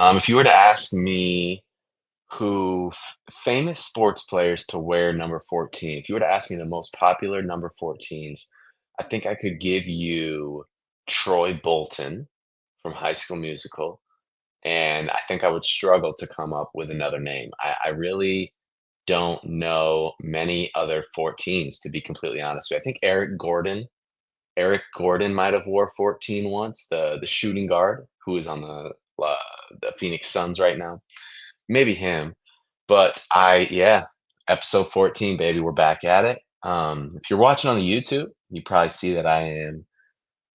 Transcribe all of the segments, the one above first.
If you were to ask me who famous sports players to wear number 14, if you were to ask me the most popular number 14s, I think I could give you Troy Bolton from High School Musical, and I think I would struggle to come up with another name. I really don't know many other 14s, to be completely honest with you. I think Eric Gordon might have wore 14 once, the shooting guard who is on the Phoenix Suns right now. Maybe him, but yeah, episode 14, baby, we're back at it. If you're watching on the YouTube, you probably see that I am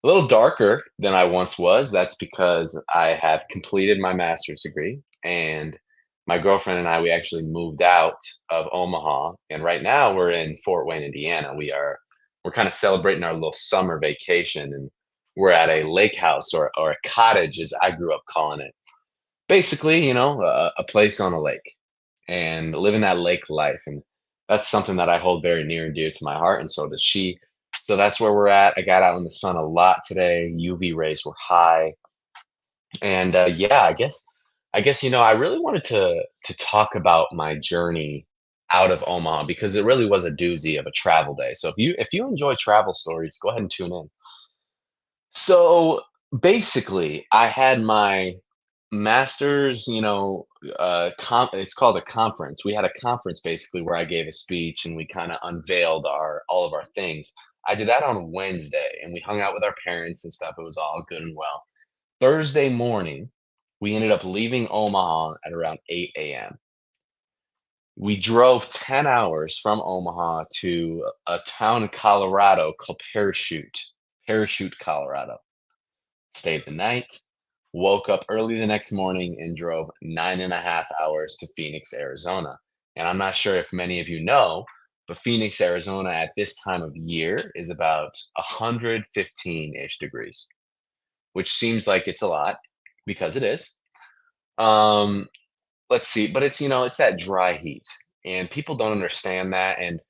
a little darker than I once was. That's because I have completed my master's degree, and my girlfriend and I, we actually moved out of Omaha, and right now we're in Fort Wayne, Indiana. We're kind of celebrating our little summer vacation, and we're at a lake house or a cottage, as I grew up calling it. Basically, a place on a lake and living that lake life. And that's something that I hold very near and dear to my heart. And so does she. So that's where we're at. I got out in the sun a lot today. UV rays were high. And yeah, I guess, I really wanted to talk about my journey out of Omaha because it really was a doozy of a travel day. So if you enjoy travel stories, go ahead and tune in. So basically, I had my master's, it's called a conference. We had a conference basically where I gave a speech and we kind of unveiled our all of our things. I did that on Wednesday and we hung out with our parents and stuff. It was all good and well. Thursday morning, we ended up leaving Omaha at around 8 a.m. We drove 10 hours from Omaha to a town in Colorado called Parachute, Colorado. Stayed the night, woke up early the next morning, and drove 9.5 hours to Phoenix, Arizona. And I'm not sure if many of you know, but Phoenix, Arizona at this time of year is about 115-ish degrees, which seems like it's a lot because it is. Um, let's see, but it's that dry heat, and people don't understand that. And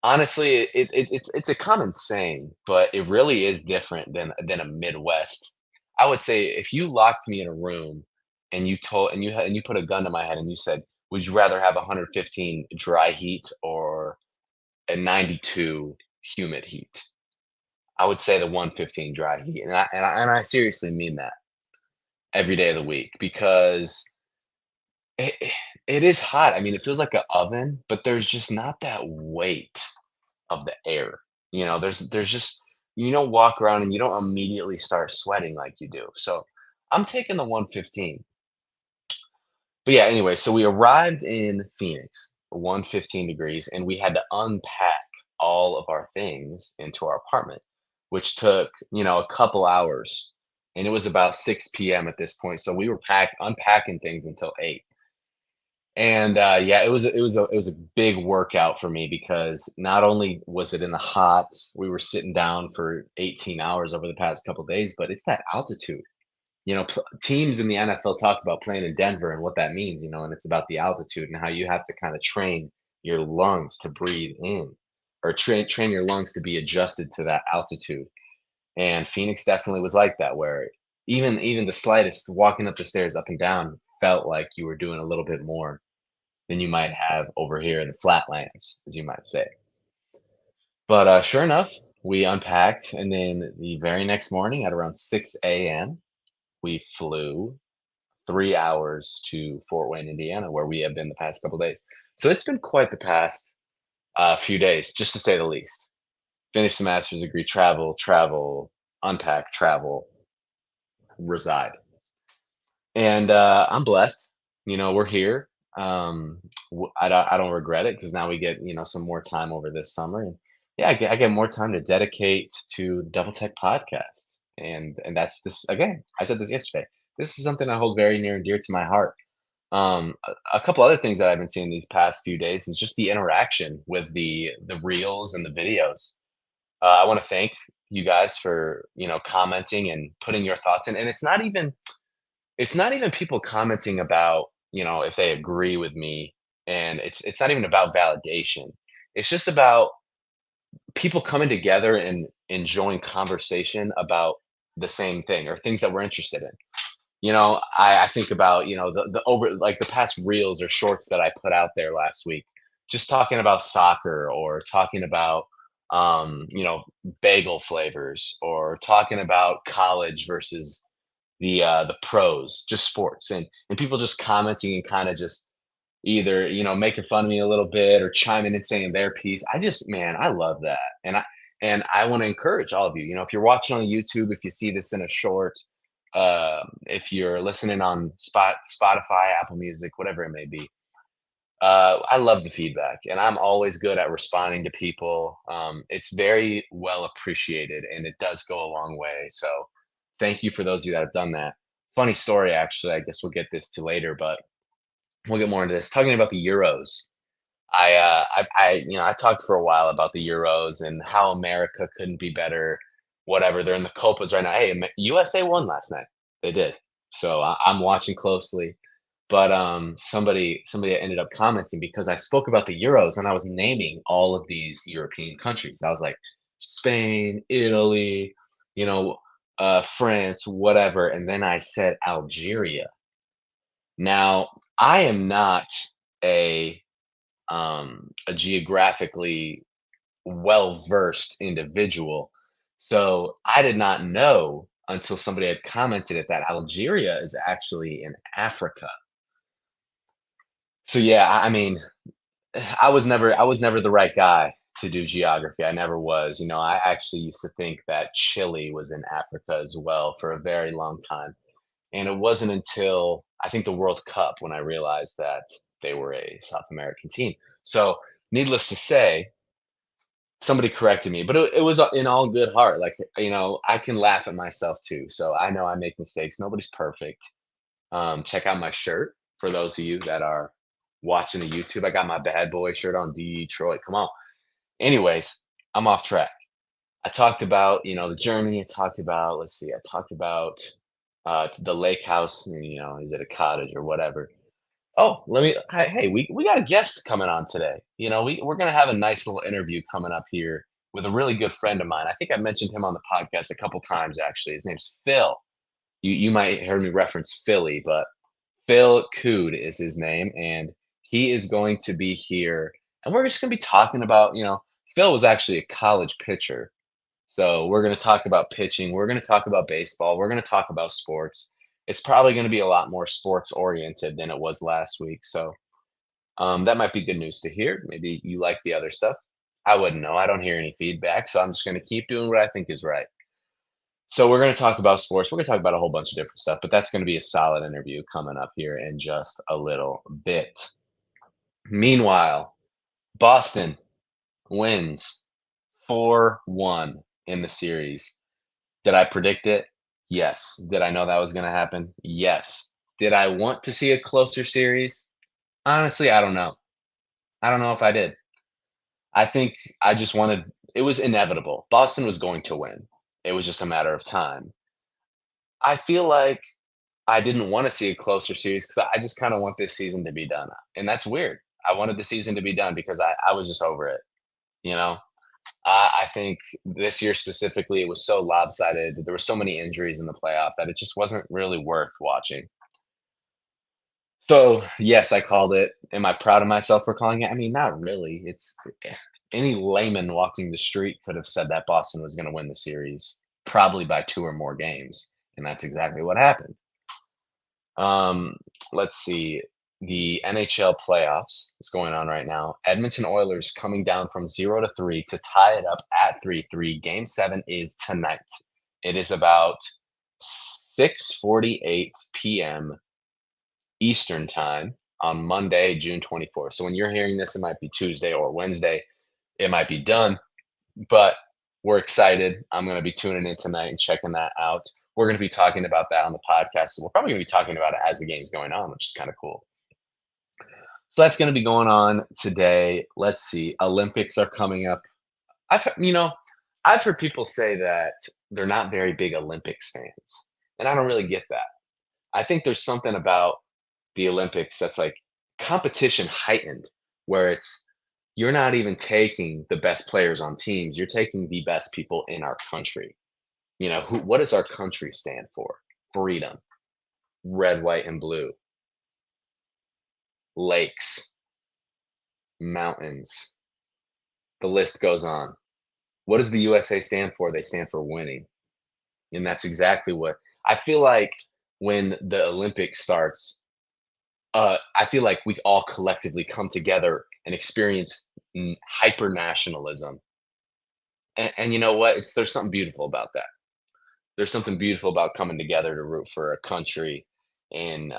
honestly, it's a common saying, but it really is different than a Midwest. I would say if you locked me in a room and you put a gun to my head and you said, "Would you rather have 115 dry heat or a 92 humid heat?" I would say the 115 dry heat, and I seriously mean that every day of the week because it it is hot. I mean, it feels like an oven, but there's just not that weight of the air. There's just you don't walk around and you don't immediately start sweating like you do. So I'm taking the 115. But yeah, anyway, so we arrived in Phoenix, 115 degrees, and we had to unpack all of our things into our apartment, which took, a couple hours. And it was about 6 p.m. at this point. So we were unpacking things until 8. And, yeah, it was a big workout for me because not only was it in the hot, we were sitting down for 18 hours over the past couple days, but it's that altitude. Teams in the NFL talk about playing in Denver and what that means, and it's about the altitude and how you have to kind of train your lungs to breathe in or train your lungs to be adjusted to that altitude. And Phoenix definitely was like that, where even the slightest walking up the stairs up and down felt like you were doing a little bit more than you might have over here in the flatlands, as you might say. But sure enough, we unpacked, and then the very next morning at around 6 a.m., we flew 3 hours to Fort Wayne, Indiana, where we have been the past couple days. So it's been quite the past few days, just to say the least. Finished the master's degree, travel, unpack, travel, reside. And I'm blessed. We're here. I don't regret it because now we get some more time over this summer, and yeah, I get more time to dedicate to the Double Tech podcast, and that's this again. I said this yesterday. This is something I hold very near and dear to my heart. A couple other things that I've been seeing these past few days is just the interaction with the reels and the videos. I want to thank you guys for commenting and putting your thoughts in, and it's not even people commenting about, if they agree with me, and it's not even about validation. It's just about people coming together and enjoying conversation about the same thing or things that we're interested in. I think about, the over like the past reels or shorts that I put out there last week, just talking about soccer or talking about, bagel flavors or talking about college versus the pros, just sports and people just commenting and kind of just either, making fun of me a little bit or chiming in saying their piece. Man, I love that. And I want to encourage all of you, if you're watching on YouTube, if you see this in a short, if you're listening on Spotify, Apple Music, whatever it may be, I love the feedback, and I'm always good at responding to people. It's very well appreciated, and it does go a long way. So, thank you for those of you that have done that. Funny story, actually. I guess we'll get this to later, but we'll get more into this. Talking about the Euros, I talked for a while about the Euros and how America couldn't be better. Whatever, they're in the Copas right now. Hey, USA won last night. They did. So I'm watching closely. But somebody ended up commenting because I spoke about the Euros and I was naming all of these European countries. I was like Spain, Italy, you know, France, whatever, and then I said Algeria. Now, I am not a a geographically well-versed individual. So I did not know until somebody had commented it that Algeria is actually in Africa. So yeah, I mean, I was never the right guy to do geography. I never was. I actually used to think that Chile was in Africa as well for a very long time. And it wasn't until I think the World Cup when I realized that they were a South American team. So, needless to say, somebody corrected me, but it was in all good heart. Like, I can laugh at myself too. So I know I make mistakes. Nobody's perfect. Check out my shirt for those of you that are watching the YouTube. I got my bad boy shirt on, Detroit. Come on. Anyways, I'm off track. I talked about, the journey. I talked about, let's see, I talked about the lake house, and, is it a cottage or whatever? Oh, hey, we got a guest coming on today. We're gonna have a nice little interview coming up here with a really good friend of mine. I think I mentioned him on the podcast a couple times actually. His name's Phil. You might hear me reference Philly, but Phil Cude is his name, and he is going to be here. And we're just going to be talking about, Phil was actually a college pitcher. So we're going to talk about pitching. We're going to talk about baseball. We're going to talk about sports. It's probably going to be a lot more sports oriented than it was last week. So that might be good news to hear. Maybe you like the other stuff. I wouldn't know. I don't hear any feedback. So I'm just going to keep doing what I think is right. So we're going to talk about sports. We're going to talk about a whole bunch of different stuff, but that's going to be a solid interview coming up here in just a little bit. Meanwhile, Boston wins 4-1 in the series. Did I predict it? Yes. Did I know that was going to happen? Yes. Did I want to see a closer series? Honestly, I don't know. I don't know if I did. I think I just wanted it was inevitable. Boston was going to win. It was just a matter of time. I feel like I didn't wanna see a closer series because I just kinda want this season to be done, and that's weird. I wanted the season to be done because I was just over it, you know? I think this year specifically, it was so lopsided, there were so many injuries in the playoff that it just wasn't really worth watching. So, yes, I called it. Am I proud of myself for calling it? I mean, not really. Any layman walking the street could have said that Boston was gonna win the series, probably by 2 or more games, and that's exactly what happened. Um, let's see. The NHL playoffs is going on right now. Edmonton Oilers coming down from 0-3 to tie it up at 3-3. Game 7 is tonight. It is about 6:48 p.m. Eastern time on Monday, June 24th. So when you're hearing this, it might be Tuesday or Wednesday. It might be done, but we're excited. I'm going to be tuning in tonight and checking that out. We're going to be talking about that on the podcast. So we're probably going to be talking about it as the game's going on, which is kind of cool. So that's going to be going on today. Let's see. Olympics are coming up. I've heard people say that they're not very big Olympics fans, and I don't really get that. I think there's something about the Olympics that's like competition heightened, where you're not even taking the best players on teams, you're taking the best people in our country. What does our country stand for? Freedom. red, white, and blue, lakes, mountains. The list goes on. What does the USA stand for? They stand for winning. And that's exactly what I feel like when the Olympics starts, I feel like we all collectively come together and experience hyper nationalism. And you know what? There's something beautiful about that. There's something beautiful about coming together to root for a country in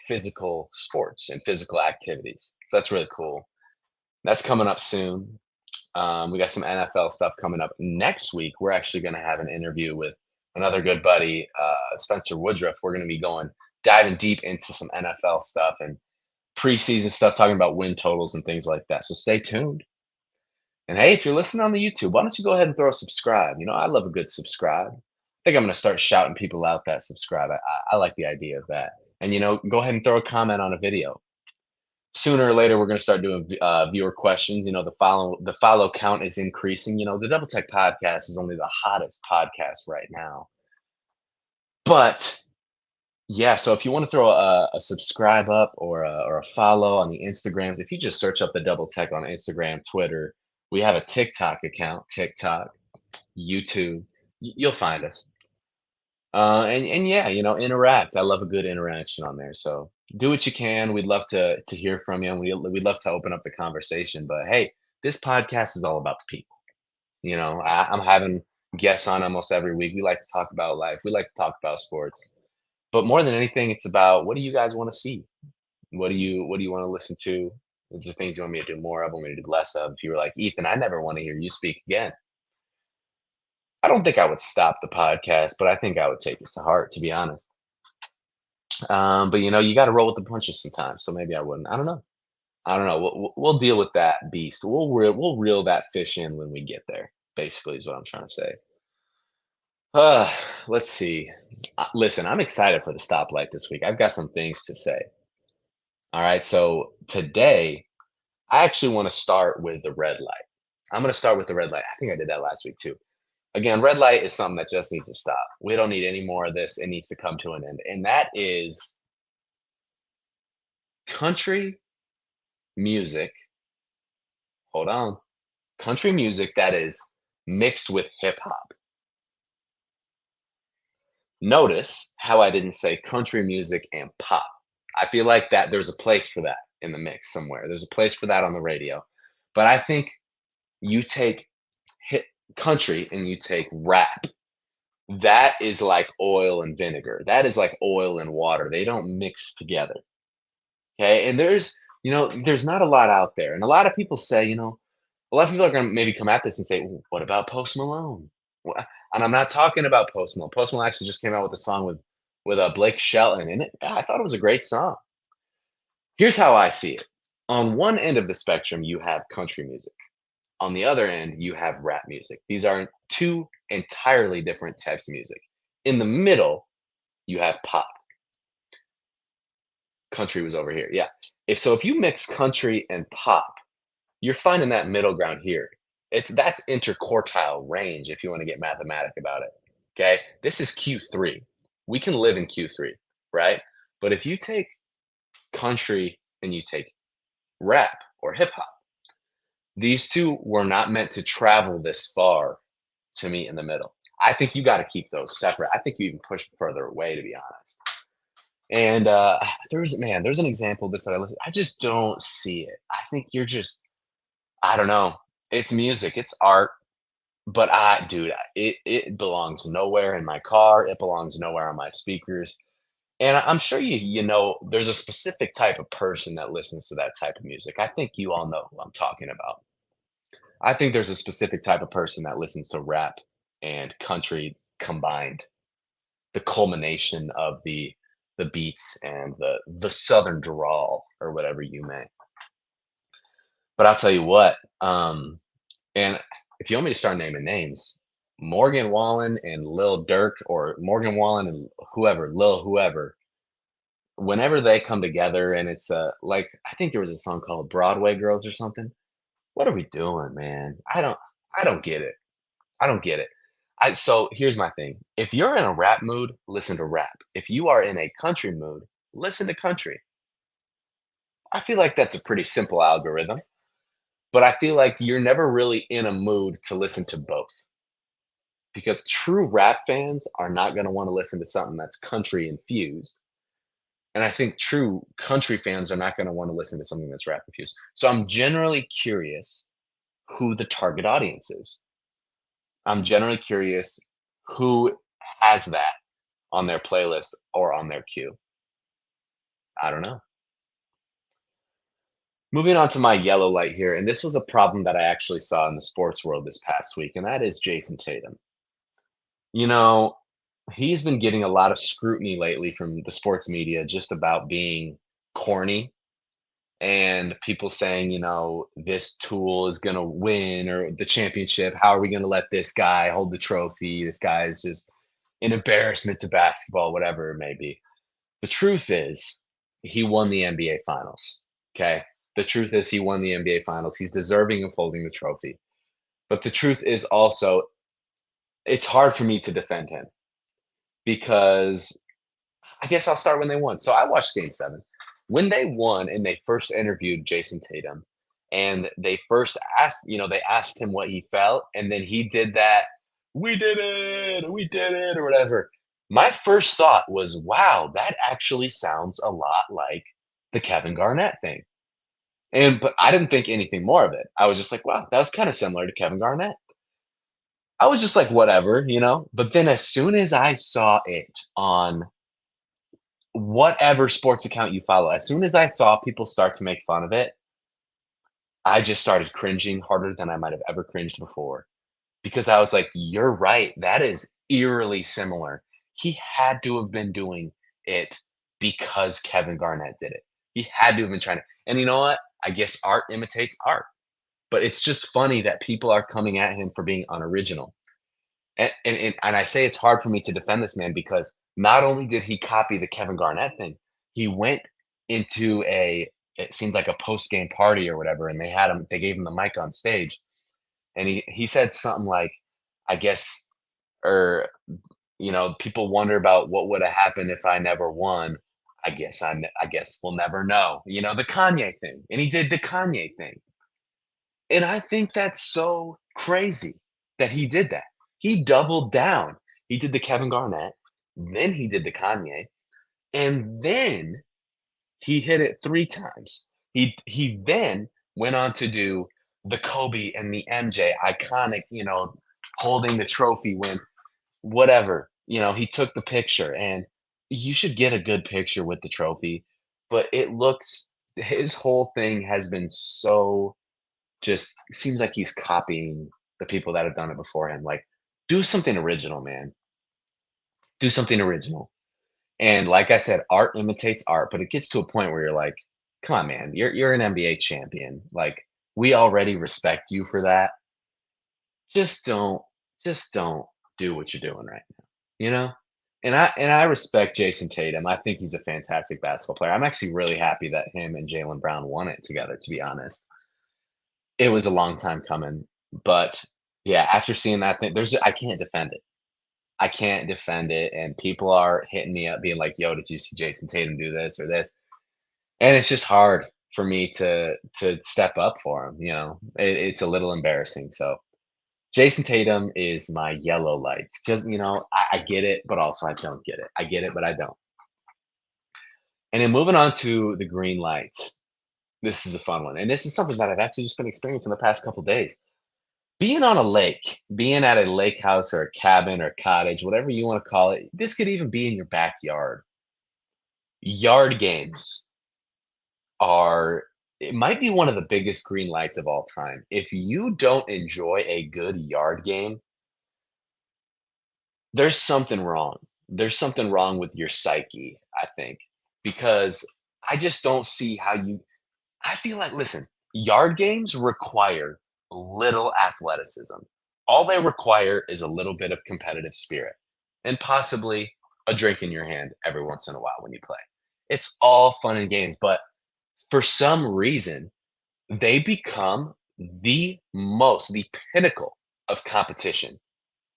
physical sports and physical activities. So that's really cool. That's coming up soon. We got some NFL stuff coming up next week. We're actually going to have an interview with another good buddy, Spencer Woodruff. We're going to be diving deep into some NFL stuff and preseason stuff, talking about win totals and things like that. So stay tuned. And hey, if you're listening on the YouTube, why don't you go ahead and throw a subscribe? I love a good subscribe. I think I'm going to start shouting people out that subscribe. I like the idea of that. And go ahead and throw a comment on a video. Sooner or later, we're going to start doing viewer questions. The follow count is increasing. The Double Tech podcast is only the hottest podcast right now. But yeah, so if you want to throw a subscribe up or a follow on the Instagrams, if you just search up the Double Tech on Instagram, Twitter, we have a TikTok account, TikTok, YouTube, you'll find us. And yeah, interact. I love a good interaction on there. So do what you can. We'd love to hear from you, and we'd love to open up the conversation. But hey, this podcast is all about the people. I'm having guests on almost every week. We like to talk about life. We like to talk about sports. But more than anything, it's about, what do you guys want to see? What do you want to listen to? Is there things you want me to do more of? Want me to do less of? If you were like, Ethan, I never want to hear you speak again. I don't think I would stop the podcast, but I think I would take it to heart, to be honest. But you got to roll with the punches sometimes. So maybe I wouldn't. I don't know. I don't know. We'll deal with that beast. We'll reel that fish in when we get there. Basically, is what I'm trying to say. Uh, let's see. Listen, I'm excited for the stoplight this week. I've got some things to say. All right. So today, I actually want to start with the red light. I'm going to start with the red light. I think I did that last week too. Again, red light is something that just needs to stop. We don't need any more of this. It needs to come to an end. And that is country music. Hold on. Country music that is mixed with hip hop. Notice how I didn't say country music and pop. I feel like that there's a place for that in the mix somewhere. There's a place for that on the radio. But I think you take hit country and you take rap. That is like oil and vinegar. That is like oil and water. They don't mix together. Okay. And there's not a lot out there. And a lot of people say, a lot of people are going to maybe come at this and say, "Well, what about Post Malone?" And I'm not talking about Post Malone. Post Malone actually just came out with a song with Blake Shelton in it. I thought it was a great song. Here's how I see it. On one end of the spectrum, you have country music. On the other end, you have rap music. These are two entirely different types of music. In the middle, you have pop. Country was over here. Yeah. If you mix country and pop, you're finding that middle ground here. That's interquartile range if you want to get mathematic about it. Okay? This is Q3. We can live in Q3, right? But if you take country and you take rap or hip hop, these two were not meant to travel this far to meet in the middle. I think you got to keep those separate. I think you even push further away, to be honest. And there's an example of this that I just don't see it. I think I don't know. It's music, it's art, but it belongs nowhere in my car. It belongs nowhere on my speakers. And I'm sure there's a specific type of person that listens to that type of music. I think you all know who I'm talking about. I think there's a specific type of person that listens to rap and country combined, the culmination of the beats and the southern drawl or whatever you may. But I'll tell you what, and if you want me to start naming names, Morgan Wallen and Lil Durk, or Morgan Wallen and Lil whoever, whenever they come together and it's like, I think there was a song called Broadway Girls or something. What are we doing, man? I don't get it. I don't get it. So here's my thing. If you're in a rap mood, listen to rap. If you are in a country mood, listen to country. I feel like that's a pretty simple algorithm, but I feel like you're never really in a mood to listen to both because true rap fans are not going to want to listen to something that's country infused. And I think true country fans are not going to want to listen to something that's rap infused. So I'm generally curious who the target audience is. I'm generally curious who has that on their playlist or on their queue. I don't know. Moving on to my yellow light here, and this was a problem that I actually saw in the sports world this past week, and that is Jason Tatum. You know, he's been getting a lot of scrutiny lately from the sports media just about being corny and people saying, this tool is going to win or the championship. How are we going to let this guy hold the trophy? This guy is just an embarrassment to basketball, whatever it may be. The truth is, he won the NBA Finals. Okay. The truth is, he won the NBA Finals. He's deserving of holding the trophy. But the truth is also, it's hard for me to defend him because I guess I'll start when they won. So I watched Game 7. When they won and they first interviewed Jason Tatum and they first asked, they asked him what he felt, and then he did that, we did it, or whatever. My first thought was, wow, that actually sounds a lot like the Kevin Garnett thing. But I didn't think anything more of it. I was just like, wow, that was kind of similar to Kevin Garnett. I was just like, whatever. But then as soon as I saw it on whatever sports account you follow, as soon as I saw people start to make fun of it, I just started cringing harder than I might have ever cringed before because I was like, "You're right. That is eerily similar." He had to have been doing it because Kevin Garnett did it. He had to have been trying to. And you know what? I guess art imitates art, but it's just funny that people are coming at him for being unoriginal. And I say it's hard for me to defend this man because not only did he copy the Kevin Garnett thing, he went into it seemed like a post-game party or whatever, and they gave him the mic on stage, and he said something like, I guess, or people wonder about what would have happened if I never won. I guess we'll never know. The Kanye thing, and he did the Kanye thing. And I think that's so crazy that he did that. He doubled down. He did the Kevin Garnett, then he did the Kanye, and then he hit it 3 times. He then went on to do the Kobe and the MJ iconic, holding the trophy when whatever, he took the picture, and you should get a good picture with the trophy, but his whole thing has been so just seems like he's copying the people that have done it before him. Like, do something original, man. Do something original. And like I said, art imitates art, but it gets to a point where you're like, come on, man, you're an NBA champion. Like, we already respect you for that. Just don't, just don't do what you're doing right now, you know? And I respect Jason Tatum. I think he's a fantastic basketball player. I'm actually really happy that him and Jalen Brown won it together, to be honest. It was a long time coming, but yeah, after seeing that thing, I can't defend it. I can't defend it, and people are hitting me up being like, "Yo, did you see Jason Tatum do this or this?" And it's just hard for me to step up for him, it's a little embarrassing. So Jason Tatum is my yellow lights because I get it, but also I don't get it. I get it, but I don't. And then moving on to the green lights. This is a fun one, and this is something that I've actually just been experiencing the past couple days. Being on a lake, being at a lake house or a cabin or cottage, whatever you want to call it, this could even be in your backyard. Yard games it might be one of the biggest green lights of all time. If you don't enjoy a good yard game, there's something wrong. There's something wrong with your psyche, I think, because I just don't see how I feel like, listen, yard games require little athleticism. All they require is a little bit of competitive spirit and possibly a drink in your hand every once in a while when you play. It's all fun and games, but for some reason, they become the pinnacle of competition.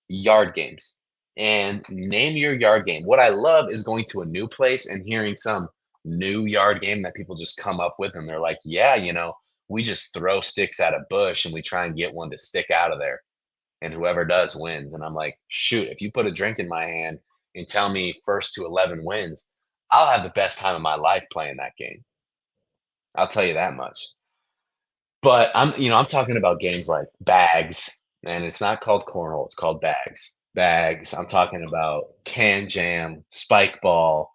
yard games. And name your yard game. What I love is going to a new place and hearing some new yard game that people just come up with, and they're like, "Yeah, we just throw sticks at a bush and we try and get one to stick out of there, and whoever does wins." And I'm like, "Shoot, if you put a drink in my hand and tell me first to 11 wins, I'll have the best time of my life playing that game. I'll tell you that much." But I'm talking about games like bags, and it's not called cornhole, it's called bags. Bags. I'm talking about can jam, spike ball.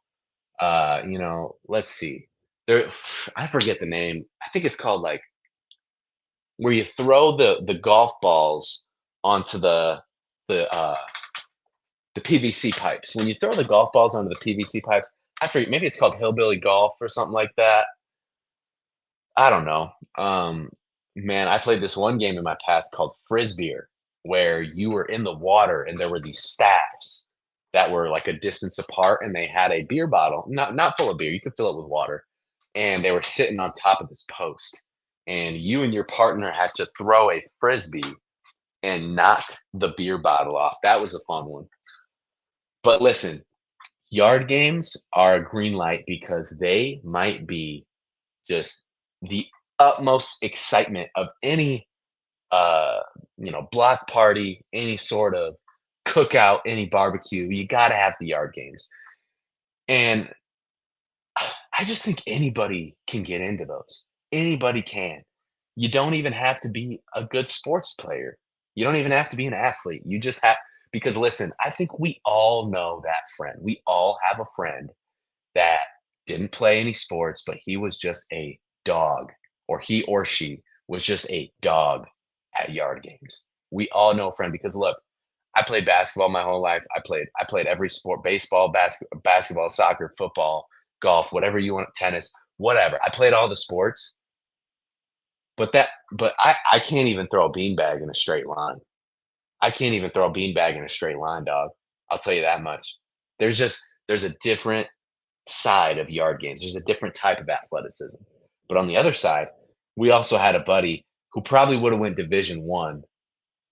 Let's see. There, I forget the name. I think it's called like where you throw the golf balls onto the the PVC pipes. When you throw the golf balls onto the PVC pipes, I forget. Maybe it's called hillbilly golf or something like that. I don't know. Man, I played this one game in my past called Frisbeer, where you were in the water and there were these staffs that were like a distance apart, and they had a beer bottle, not full of beer. You could fill it with water, and they were sitting on top of this post, and you and your partner had to throw a frisbee and knock the beer bottle off. That was a fun one. But listen, yard games are a green light because they might be just the utmost excitement of any uh block party, any sort of cookout, any barbecue. You got to have the yard games, and I just think anybody can get into those. Anybody can. You don't even have to be a good sports player. You don't even have to be an athlete. You just have, because listen, I think we all know that friend. We all have a friend that didn't play any sports, but he was just a dog, or he or she was just a dog at yard games. We all know a friend because look, I played basketball my whole life. I played every sport: baseball, basketball, soccer, football, golf, whatever you want, tennis, whatever. I played all the sports, but I can't even throw a beanbag in a straight line. I can't even throw a beanbag in a straight line, dog. I'll tell you that much. There's a different side of yard games. There's a different type of athleticism. But on the other side, we also had a buddy who probably would have went Division 1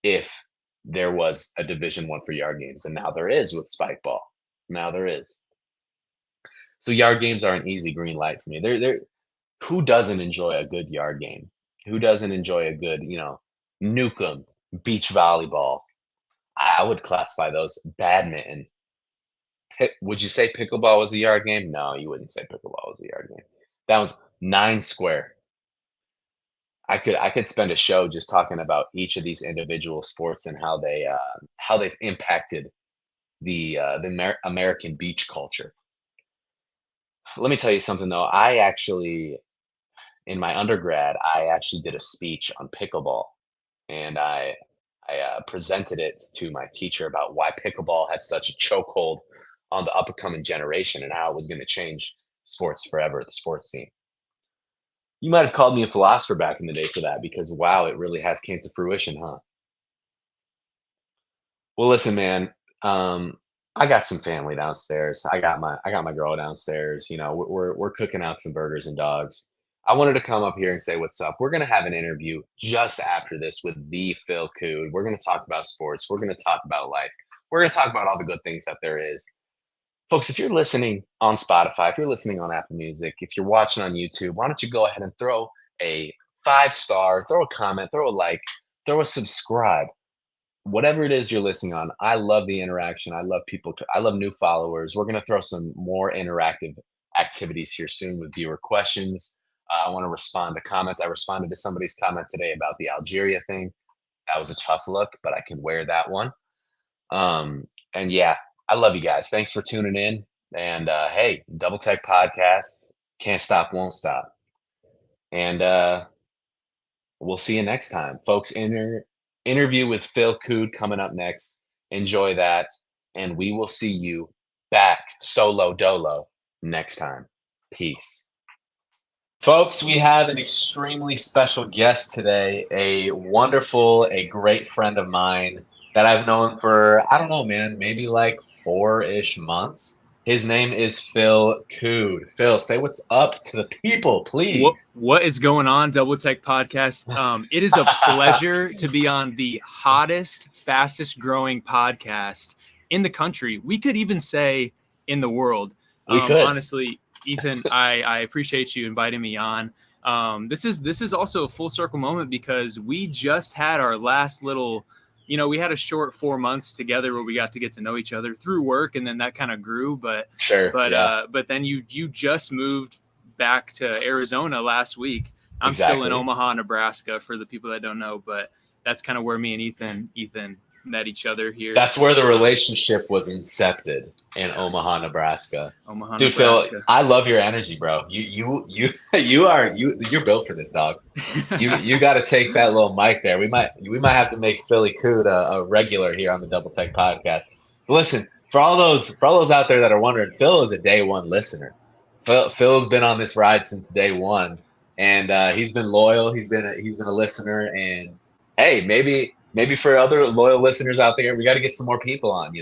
if there was a Division 1 for yard games, and now there is with spike ball. Now there is. So yard games are an easy green light for me. They're who doesn't enjoy a good yard game? Who doesn't enjoy a good, nuke 'em, beach volleyball? I would classify those. Badminton. Would you say pickleball was a yard game? No, you wouldn't say pickleball was a yard game. That was 9 square. I could spend a show just talking about each of these individual sports and how they've impacted the American beach culture. Let me tell you something though. I actually, in my undergrad, I actually did a speech on pickleball, and I presented it to my teacher about why pickleball had such a chokehold on the upcoming generation and how it was going to change sports forever, the sports scene. You might have called me a philosopher back in the day for that because wow, it really has came to fruition, huh? Well, listen, man. Um, I got some family downstairs. I got my girl downstairs. We're cooking out some burgers and dogs. I wanted to come up here and say what's up. We're gonna have an interview just after this with the Phil Cude. We're gonna talk about sports. We're gonna talk about life. We're gonna talk about all the good things that there is. Folks, if you're listening on Spotify, if you're listening on Apple Music, if you're watching on YouTube, why don't you go ahead and throw a 5 star, throw a comment, throw a like, throw a subscribe, whatever it is you're listening on. I love the interaction. I love people. I love new followers. We're going to throw some more interactive activities here soon with viewer questions. I want to respond to comments. I responded to somebody's comment today about the Algeria thing. That was a tough look, but I can wear that one. And yeah, I love you guys. Thanks for tuning in. And hey, Double Tech Podcast, can't stop, won't stop. And we'll see you next time, folks. Interview with Phil Cude coming up next. Enjoy that, and we will see you back solo dolo next time. Peace. Folks, we have an extremely special guest today, a great friend of mine that I've known for, I don't know, man, maybe like 4-ish months. His name is Phil Cude. Phil, say what's up to the people, please. What is going on, Double Tech Podcast? It is a pleasure to be on the hottest, fastest growing podcast in the country. We could even say in the world. We could. Honestly, Ethan, I appreciate you inviting me on. This is also a full circle moment because we just had our last little, we had a short 4 months together where we got to get to know each other through work, and then that kind of grew. But then you just moved back to Arizona last week. I'm still in Omaha, Nebraska, for the people that don't know, but that's kind of where me and Ethan met each other here. That's where the relationship was incepted, in Omaha, Nebraska. Dude, Nebraska. Phil, I love your energy, bro. You're built for this, dog. You got to take that little mic there. We might have to make Philly Cude a regular here on the Double Tech Podcast. But listen, for all those out there that are wondering, Phil is a day one listener. Phil's been on this ride since day one, and he's been loyal. He's been a listener, and hey, maybe for other loyal listeners out there, we got to get some more people on.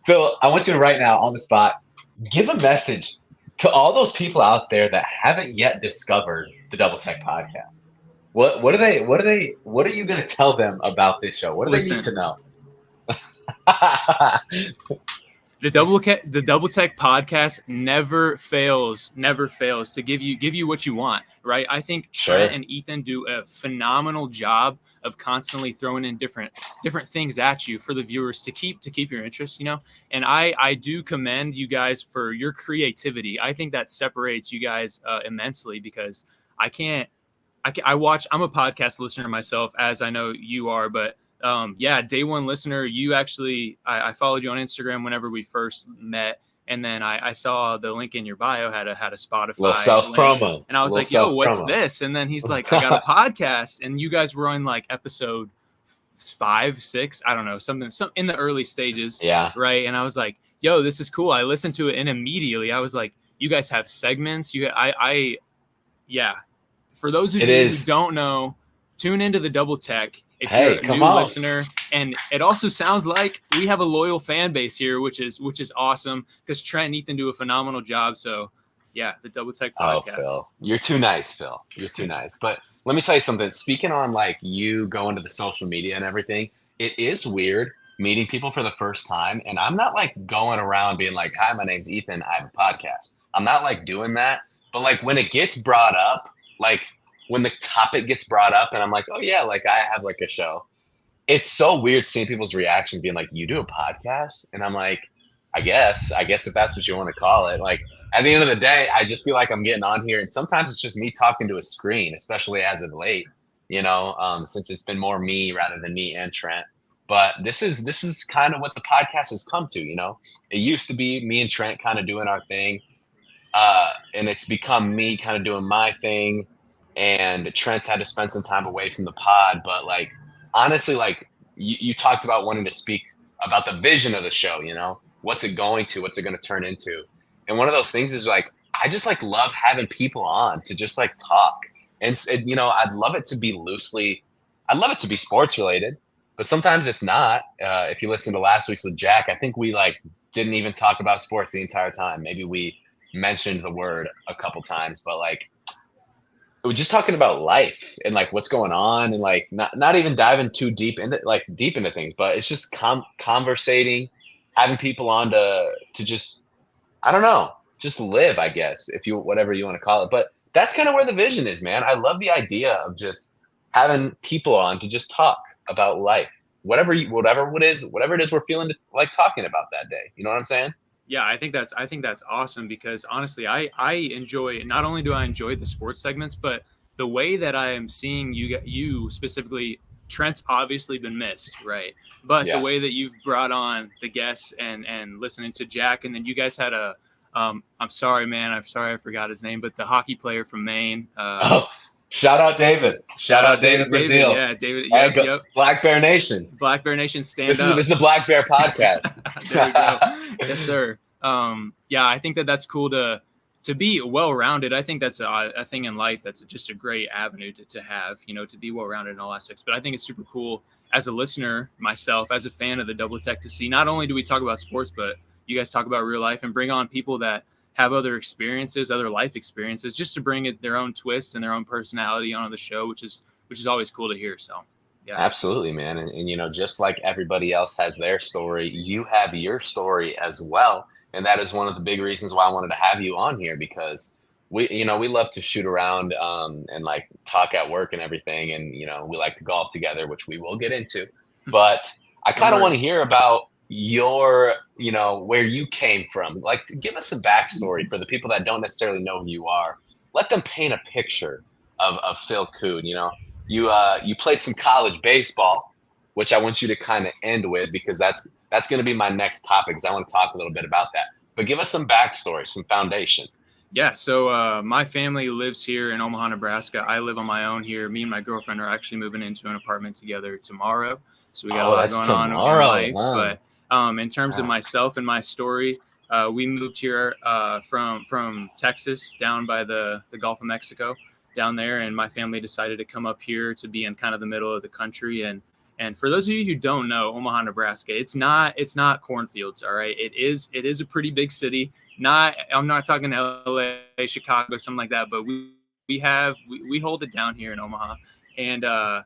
Phil, I want you to right now on the spot give a message to all those people out there that haven't yet discovered the Double Tech Podcast. What are you going to tell them about this show? What do they need to know? The Double Tech Podcast never fails to give you what you want, right? I think Trent and Ethan do a phenomenal job of constantly throwing in different things at you for the viewers to keep your interest, And I do commend you guys for your creativity. I think that separates you guys immensely because I'm a podcast listener myself, as I know you are, but day one listener. You actually, I followed you on Instagram whenever we first met, and then I saw the link in your bio had a Spotify little self promo, and I was like, "Yo, what's this?" And then he's like, "I got a podcast," and you guys were on like episode 5, 6, I don't know, something in the early stages, right? And I was like, "Yo, this is cool." I listened to it, and immediately I was like, "You guys have segments?" For those of you who don't know, tune into the Double Tech. If you're a new listener, and it also sounds like we have a loyal fan base here, which is awesome because Trent and Ethan do a phenomenal job. So, the Double Tech Podcast. Oh, Phil, you're too nice, Phil. You're too nice. But let me tell you something. Speaking on like you going to the social media and everything, it is weird meeting people for the first time, and I'm not like going around being like, "Hi, my name's Ethan. I have a podcast." I'm not like doing that. But like when it gets brought up, like. When the topic gets brought up and I'm like, oh yeah, like I have like a show. It's so weird seeing people's reactions being like, you do a podcast? And I'm like, I guess if that's what you want to call it. Like at the end of the day, I just feel like I'm getting on here. And sometimes it's just me talking to a screen, especially as of late, since it's been more me rather than me and Trent. But this is kind of what the podcast has come to, It used to be me and Trent kind of doing our thing. And it's become me kind of doing my thing. And Trent's had to spend some time away from the pod, but like honestly, like you talked about wanting to speak about the vision of the show, what's it going to turn into? And one of those things is like I just like love having people on to just like talk. And I'd love it to be sports related, but sometimes it's not. If you listen to last week's with Jack, I think we like didn't even talk about sports the entire time. Maybe we mentioned the word a couple times, but like we're just talking about life and like what's going on and like not even diving too deep into things, but it's just conversating, having people on to just, I don't know, just live, I guess, whatever you want to call it. But that's kind of where the vision is, man. I love the idea of just having people on to just talk about life, whatever it is we're feeling like talking about that day. You know what I'm saying? Yeah, I think that's awesome because honestly, I enjoy, not only do I enjoy the sports segments, but the way that I am seeing you specifically, Trent's obviously been missed, right? But the way that you've brought on the guests and listening to Jack, and then you guys had I'm sorry, man, I forgot his name, but the hockey player from Maine. Shout out David. Shout out David Brazil. Yeah, David. Yep. Black Bear Nation. Black Bear Nation, stand up. This is the Black Bear Podcast. There we go. Yes, sir. I think that's cool to be well-rounded. I think that's a thing in life that's just a great avenue to have, to be well-rounded in all aspects. But I think it's super cool as a listener, myself, as a fan of the Double Tech, to see not only do we talk about sports, but you guys talk about real life and bring on people that have other experiences, other life experiences, just to bring it their own twist and their own personality onto the show, which is always cool to hear. So, yeah. Absolutely, man. And just like everybody else has their story, you have your story as well. And that is one of the big reasons why I wanted to have you on here, because we love to shoot around and like talk at work and everything. And, we like to golf together, which we will get into. But I Don't kind of want worry. to hear about your, where you came from. Like, to give us a backstory for the people that don't necessarily know who you are. Let them paint a picture of Phil Cude. You played some college baseball, which I want you to kind of end with, because that's going to be my next topic, because I want to talk a little bit about that. But give us some backstory, some foundation. Yeah, so my family lives here in Omaha, Nebraska. I live on my own here. Me and my girlfriend are actually moving into an apartment together tomorrow. So we got a Oh, lot that's going on in tomorrow. life. Huh? But in terms of myself and my story, we moved here from Texas down by the Gulf of Mexico down there, and my family decided to come up here to be in kind of the middle of the country. And for those of you who don't know Omaha, Nebraska, it's not cornfields. All right, it is a pretty big city. I'm not talking LA, Chicago, something like that, but we hold it down here in Omaha. And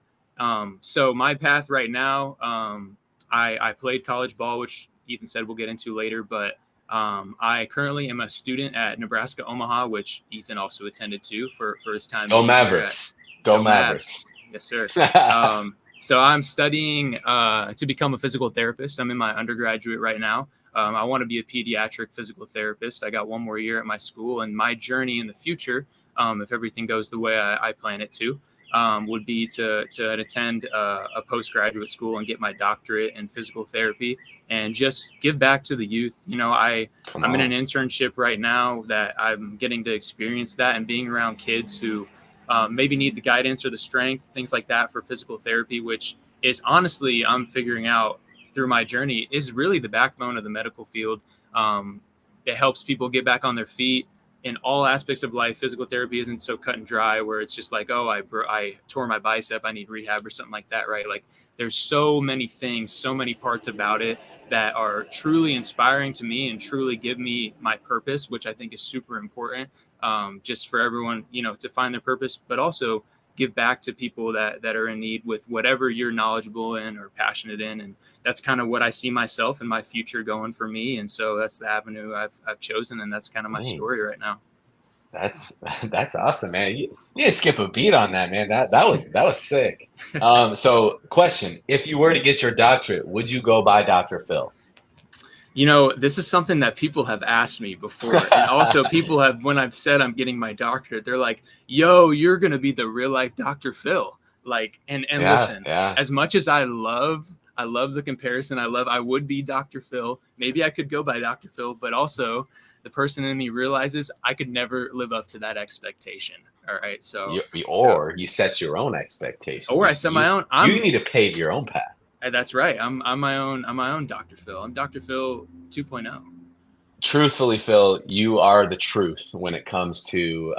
so my path right now, I played college ball, which Ethan said we'll get into later, but I currently am a student at Nebraska Omaha, which Ethan also attended to for his time Go being here at Mavericks. Go Go Mavericks. Mavs. Yes, sir. So I'm studying to become a physical therapist. I'm in my undergraduate right now. I want to be a pediatric physical therapist. I got one more year at my school, and my journey in the future, if everything goes the way I plan it to, would be to attend a postgraduate school and get my doctorate in physical therapy and just give back to the youth. I'm in an internship right now that I'm getting to experience that, and being around kids who maybe need the guidance or the strength, things like that for physical therapy, which is honestly, I'm figuring out through my journey, is really the backbone of the medical field. It helps people get back on their feet in all aspects of life. Physical therapy isn't so cut and dry where it's just like, oh, I tore my bicep, I need rehab or something like that, right? Like, there's so many things, so many parts about it that are truly inspiring to me and truly give me my purpose, which I think is super important. Just for everyone, to find their purpose, but also give back to people that are in need with whatever you're knowledgeable in or passionate in. And that's kind of what I see myself and my future going for me. And so that's the avenue I've chosen. And that's kind of my story right now. That's awesome, man. You didn't skip a beat on that, man. That was sick. So question, if you were to get your doctorate, would you go by Dr. Phil? This is something that people have asked me before. And also people have, when I've said I'm getting my doctorate, they're like, yo, you're going to be the real life Dr. Phil. Like, and listen, as much as I love the comparison, I would be Dr. Phil. Maybe I could go by Dr. Phil, but also the person in me realizes I could never live up to that expectation. All right. So, you set your own expectations. Or I set my own. You need to pave your own path. That's right. I'm my own Dr. Phil. I'm Dr. Phil 2.0. Truthfully, Phil, you are the truth when it comes to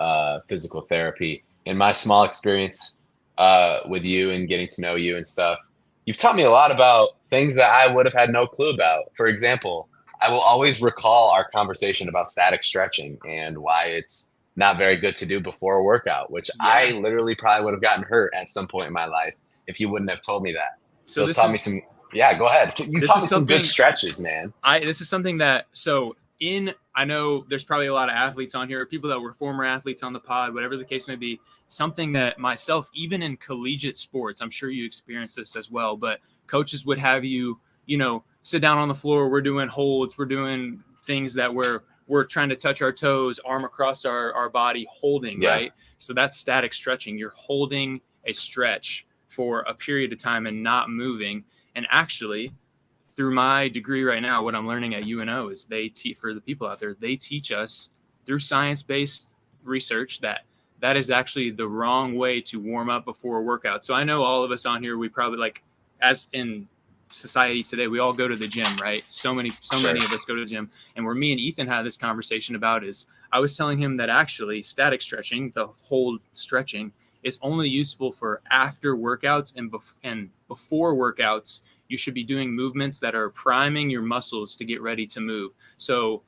physical therapy. In my small experience with you and getting to know you and stuff, you've taught me a lot about things that I would have had no clue about. For example, I will always recall our conversation about static stretching and why it's not very good to do before a workout, which I literally probably would have gotten hurt at some point in my life if you wouldn't have told me that. So this taught me some. Yeah, go ahead. You taught me some good stretches, man. This is something that I know there's probably a lot of athletes on here, people that were former athletes on the pod, whatever the case may be. Something that myself, even in collegiate sports, I'm sure you experienced this as well, but coaches would have you, sit down on the floor. We're doing holds. We're doing things that we're trying to touch our toes, arm across our body, holding, right? So that's static stretching. You're holding a stretch for a period of time and not moving. And actually, through my degree right now, what I'm learning at UNO is for the people out there, they teach us through science-based research that is actually the wrong way to warm up before a workout. So I know all of us on here, we probably, as in society today, we all go to the gym, right? So many of us go to the gym. And where me and Ethan had this conversation about is I was telling him that actually static stretching, the whole stretching, is only useful for after workouts, and before workouts, you should be doing movements that are priming your muscles to get ready to move. So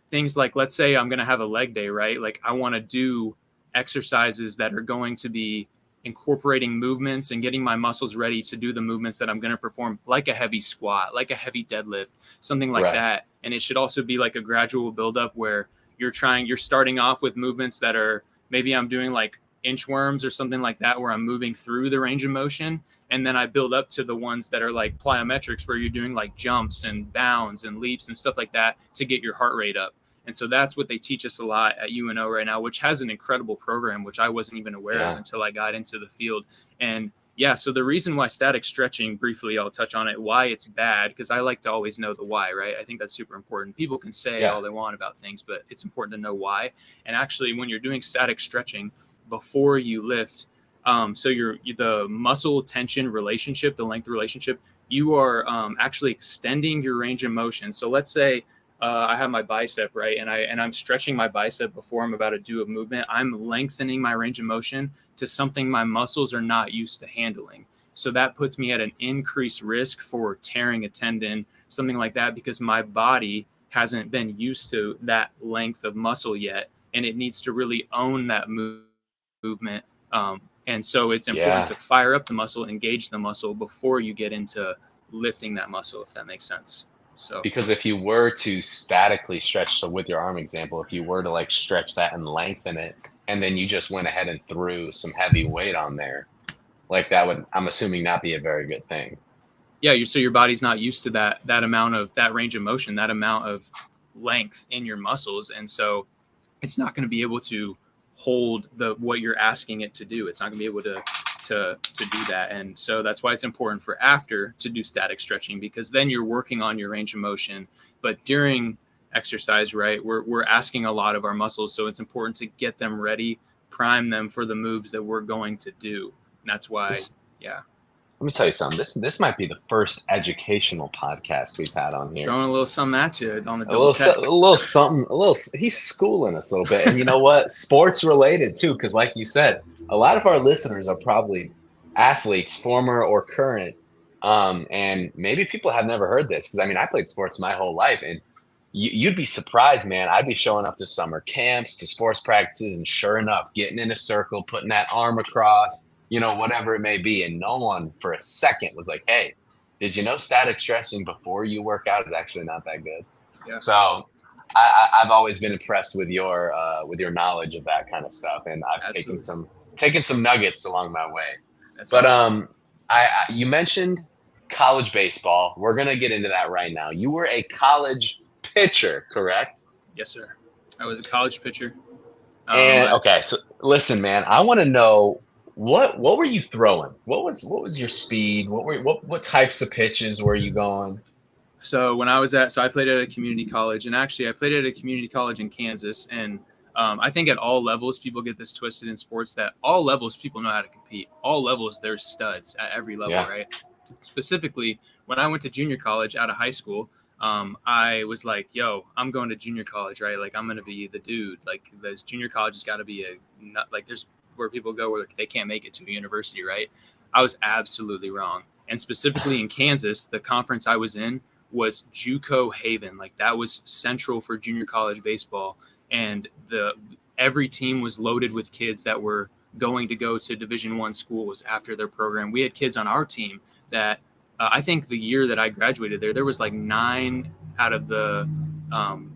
things like, let's say I'm going to have a leg day, right? Like I want to do exercises that are going to be incorporating movements and getting my muscles ready to do the movements that I'm going to perform, like a heavy squat, like a heavy deadlift, something like Right. that. And it should also be like a gradual buildup where you're starting off with movements that are, maybe I'm doing like inchworms or something like that, where I'm moving through the range of motion. And then I build up to the ones that are like plyometrics, where you're doing like jumps and bounds and leaps and stuff like that to get your heart rate up. And so that's what they teach us a lot at UNO right now, which has an incredible program, which I wasn't even aware of until I got into the field. And yeah, so the reason why static stretching, briefly, I'll touch on it, why it's bad, because I like to always know the why, right? I think that's super important. People can say all they want about things, but it's important to know why. And actually, when you're doing static stretching before you lift, so the muscle tension relationship, the length relationship, you are actually extending your range of motion. So let's say I have my bicep, right, and I'm stretching my bicep before I'm about to do a movement. I'm lengthening my range of motion to something my muscles are not used to handling. So that puts me at an increased risk for tearing a tendon, something like that, because my body hasn't been used to that length of muscle yet, and it needs to really own that movement. And so it's important to fire up the muscle, engage the muscle before you get into lifting that muscle, if that makes sense. So because if you were to statically stretch, so with your arm example, if you were to like stretch that and lengthen it, and then you just went ahead and threw some heavy weight on there, like that would, I'm assuming, not be a very good thing. Yeah, so your body's not used to that amount of that range of motion, that amount of length in your muscles, and so it's not going to be able to hold what you're asking it to do. It's not going to be able to do that. And so that's why it's important for after to do static stretching, because then you're working on your range of motion. But during exercise, right, we're asking a lot of our muscles, so it's important to get them ready, prime them for the moves that we're going to do. And that's why, yeah. Let me tell you something. This might be the first educational podcast we've had on here. Throwing a little something at you on the double tech. A little something. He's schooling us a little bit, and you know what? Sports related too, because like you said, a lot of our listeners are probably athletes, former or current, and maybe people have never heard this. Because I mean, I played sports my whole life, and you'd be surprised, man. I'd be showing up to summer camps, to sports practices, and sure enough, getting in a circle, putting that arm across, whatever it may be. And no one for a second was like, hey, did you know static stretching before you work out is actually not that good? Yeah. So I've always been impressed with your knowledge of that kind of stuff. And I've taken some nuggets along my way. That's awesome. You mentioned college baseball. We're going to get into that right now. You were a college pitcher, correct? Yes, sir. I was a college pitcher. And okay, so listen, man, I want to know what were you throwing? What was your speed? What types of pitches were you going? So when I played at a community college, and actually I played at a community college in Kansas. And I think at all levels, people get this twisted in sports, that all levels people know how to compete. All levels, there's studs at every level, right? Specifically, when I went to junior college out of high school, I was like, yo, I'm going to junior college, right? Like, I'm going to be the dude. Like, this junior college has got to be there's where people go where they can't make it to a university, right? I was absolutely wrong. And specifically in Kansas, the conference I was in was JUCO Haven. Like, that was central for junior college baseball. And every team was loaded with kids that were going to go to Division I schools after their program. We had kids on our team that I think the year that I graduated there was like 9 out of the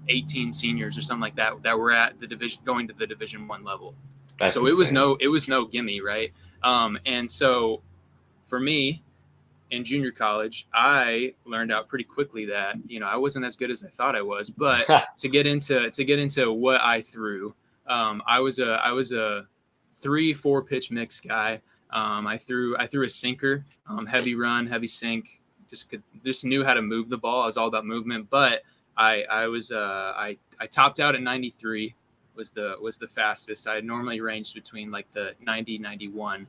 18 seniors or something like that were at the going to the Division I level. That's so insane. it was no gimme, right? And so for me in junior college, I learned out pretty quickly that, I wasn't as good as I thought I was. But to get into what I threw, I was a 3-4 pitch mix guy. I threw a sinker, heavy run, heavy sink. Just knew how to move the ball. I was all about movement. But I topped out at 93. Was the fastest. I normally ranged between like the 90, 91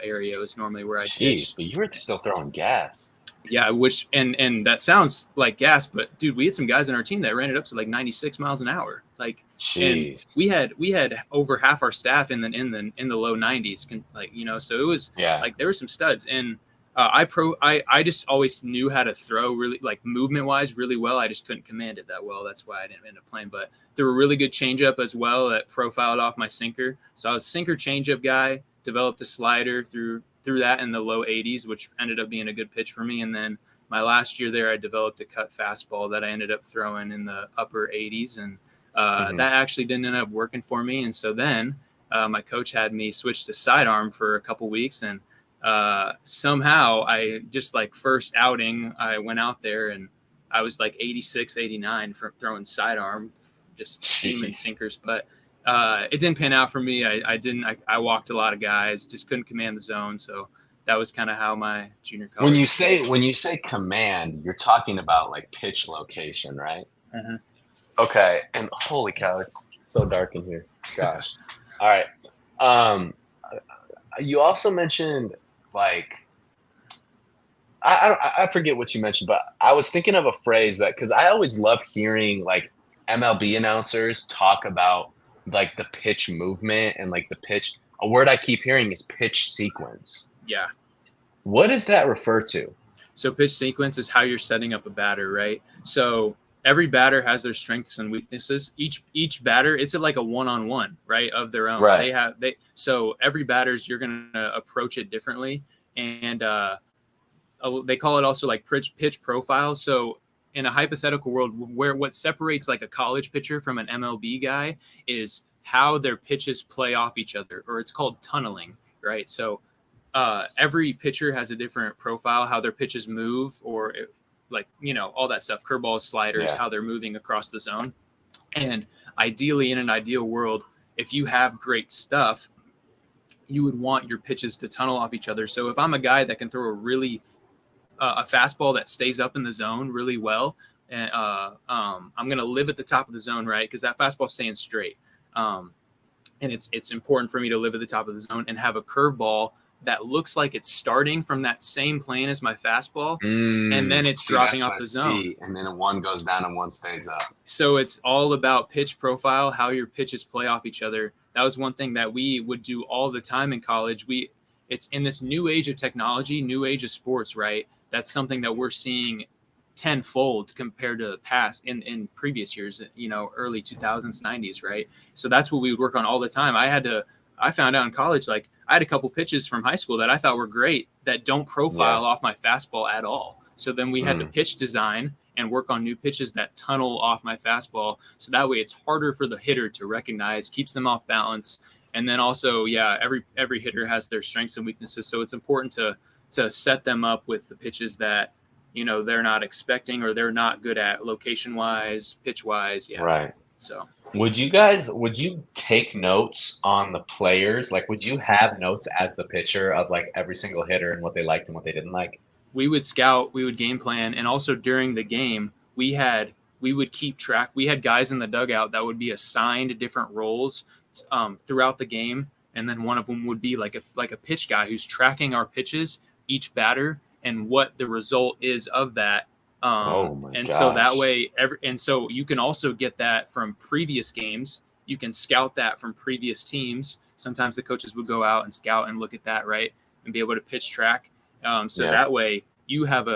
area was normally where I pitched. But you were still throwing gas. Yeah, which and that sounds like gas, but dude, we had some guys on our team that ran it up to like 96 miles an hour. Like, and Jeez. we had over half our staff in the low 90s, like, so it was Yeah. like there were some studs. And I just always knew how to throw really, like, movement wise really well. I just couldn't command it that well. That's why I didn't end up playing. But threw a really good changeup as well that profiled off my sinker. So I was a sinker changeup guy. Developed a slider through that in the low 80s, which ended up being a good pitch for me. And then my last year there, I developed a cut fastball that I ended up throwing in the upper 80s, and that actually didn't end up working for me. And so then my coach had me switch to sidearm for a couple weeks, and somehow I just, like, first outing, I went out there and I was like 86, 89 from throwing sidearm, just demon Jeez. sinkers. But it didn't pan out for me. I walked a lot of guys, just couldn't command the zone. So that was kind of how my junior When you college was. say command, you're talking about like pitch location, right? Mhm. Okay. And holy cow, it's so dark in here. Gosh. All right. Um, you also mentioned, like, I forget what you mentioned, but I was thinking of a phrase that, because I always love hearing like MLB announcers talk about like the pitch movement and like the pitch. A word I keep hearing is pitch sequence. Yeah. What does that refer to? So pitch sequence is how you're setting up a batter, right? So every batter has their strengths and weaknesses. Each batter, it's like a one-on-one, right, of their own. Right. So every batter's, you're going to approach it differently, and they call it also like pitch profile. So in a hypothetical world where what separates like a college pitcher from an MLB guy is how their pitches play off each other, or it's called tunneling, right? So every pitcher has a different profile, how their pitches move, or like, all that stuff, curveballs, sliders, Yeah. how they're moving across the zone. And ideally, in an ideal world, if you have great stuff, you would want your pitches to tunnel off each other. So if I'm a guy that can throw a fastball that stays up in the zone really well, and I'm going to live at the top of the zone, right? Because that fastball's staying straight. And it's important for me to live at the top of the zone and have a curveball that looks like it's starting from that same plane as my fastball, and then it's dropping off the zone. And then one goes down and one stays up. So it's all about pitch profile, how your pitches play off each other. That was one thing that we would do all the time in college. It's in this new age of technology, new age of sports, right? That's something that we're seeing tenfold compared to the past in previous years, early 2000s, 90s, right? So that's what we would work on all the time. I found out in college, like, I had a couple pitches from high school that I thought were great that don't profile off my fastball at all. So then we had to pitch design and work on new pitches that tunnel off my fastball. So that way it's harder for the hitter to recognize, keeps them off balance. And then also, every hitter has their strengths and weaknesses. So it's important to set them up with the pitches that, they're not expecting or they're not good at, location wise, pitch wise. Yeah. Right. So would you take notes on the players? Like, would you have notes as the pitcher of like every single hitter and what they liked and what they didn't like? We would scout, we would game plan, and also during the game, we would keep track. We had guys in the dugout that would be assigned different roles throughout the game, and then one of them would be like a pitch guy who's tracking our pitches, each batter, and what the result is of that. Oh my and gosh. So that way, so you can also get that from previous games. You can scout that from previous teams. Sometimes the coaches would go out and scout and look at that, right, and be able to pitch track. That way you have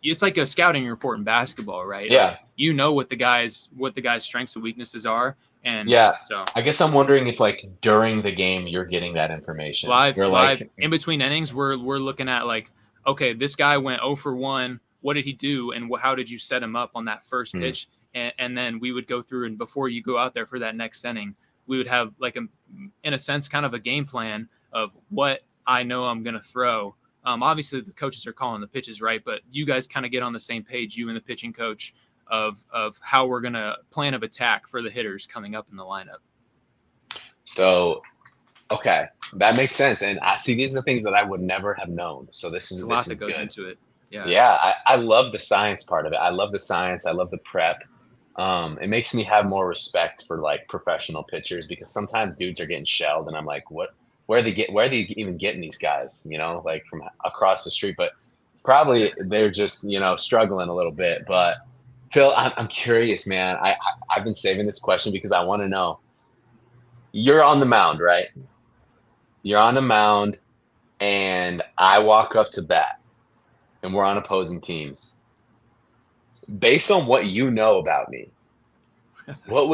it's like a scouting report in basketball, right? Yeah. Like, what the guy's strengths and weaknesses are. And so I guess I'm wondering if, like, during the game you're getting that information. Live in between innings, we're looking at, like, okay, this guy went 0 for 1. What did he do? And how did you set him up on that first pitch? And then we would go through, and before you go out there for that next inning, we would have, like, in a sense, kind of a game plan of what I know I'm going to throw. Obviously the coaches are calling the pitches, right? But you guys kind of get on the same page, you and the pitching coach, of how we're going to plan of attack for the hitters coming up in the lineup. So, okay, that makes sense. And I see, these are the things that I would never have known. So this is a lot that goes into it. Yeah. I love the science part of it. I love the science. I love the prep. It makes me have more respect for, like, professional pitchers, because sometimes dudes are getting shelled and I'm like, where are they even getting these guys, like, from across the street? But Probably they're just, struggling a little bit. But Phil, I'm curious, man. I've been saving this question because I want to know. You're on the mound, right? You're on the mound, and I walk up to bat, and we're on opposing teams. Based on what you know about me, what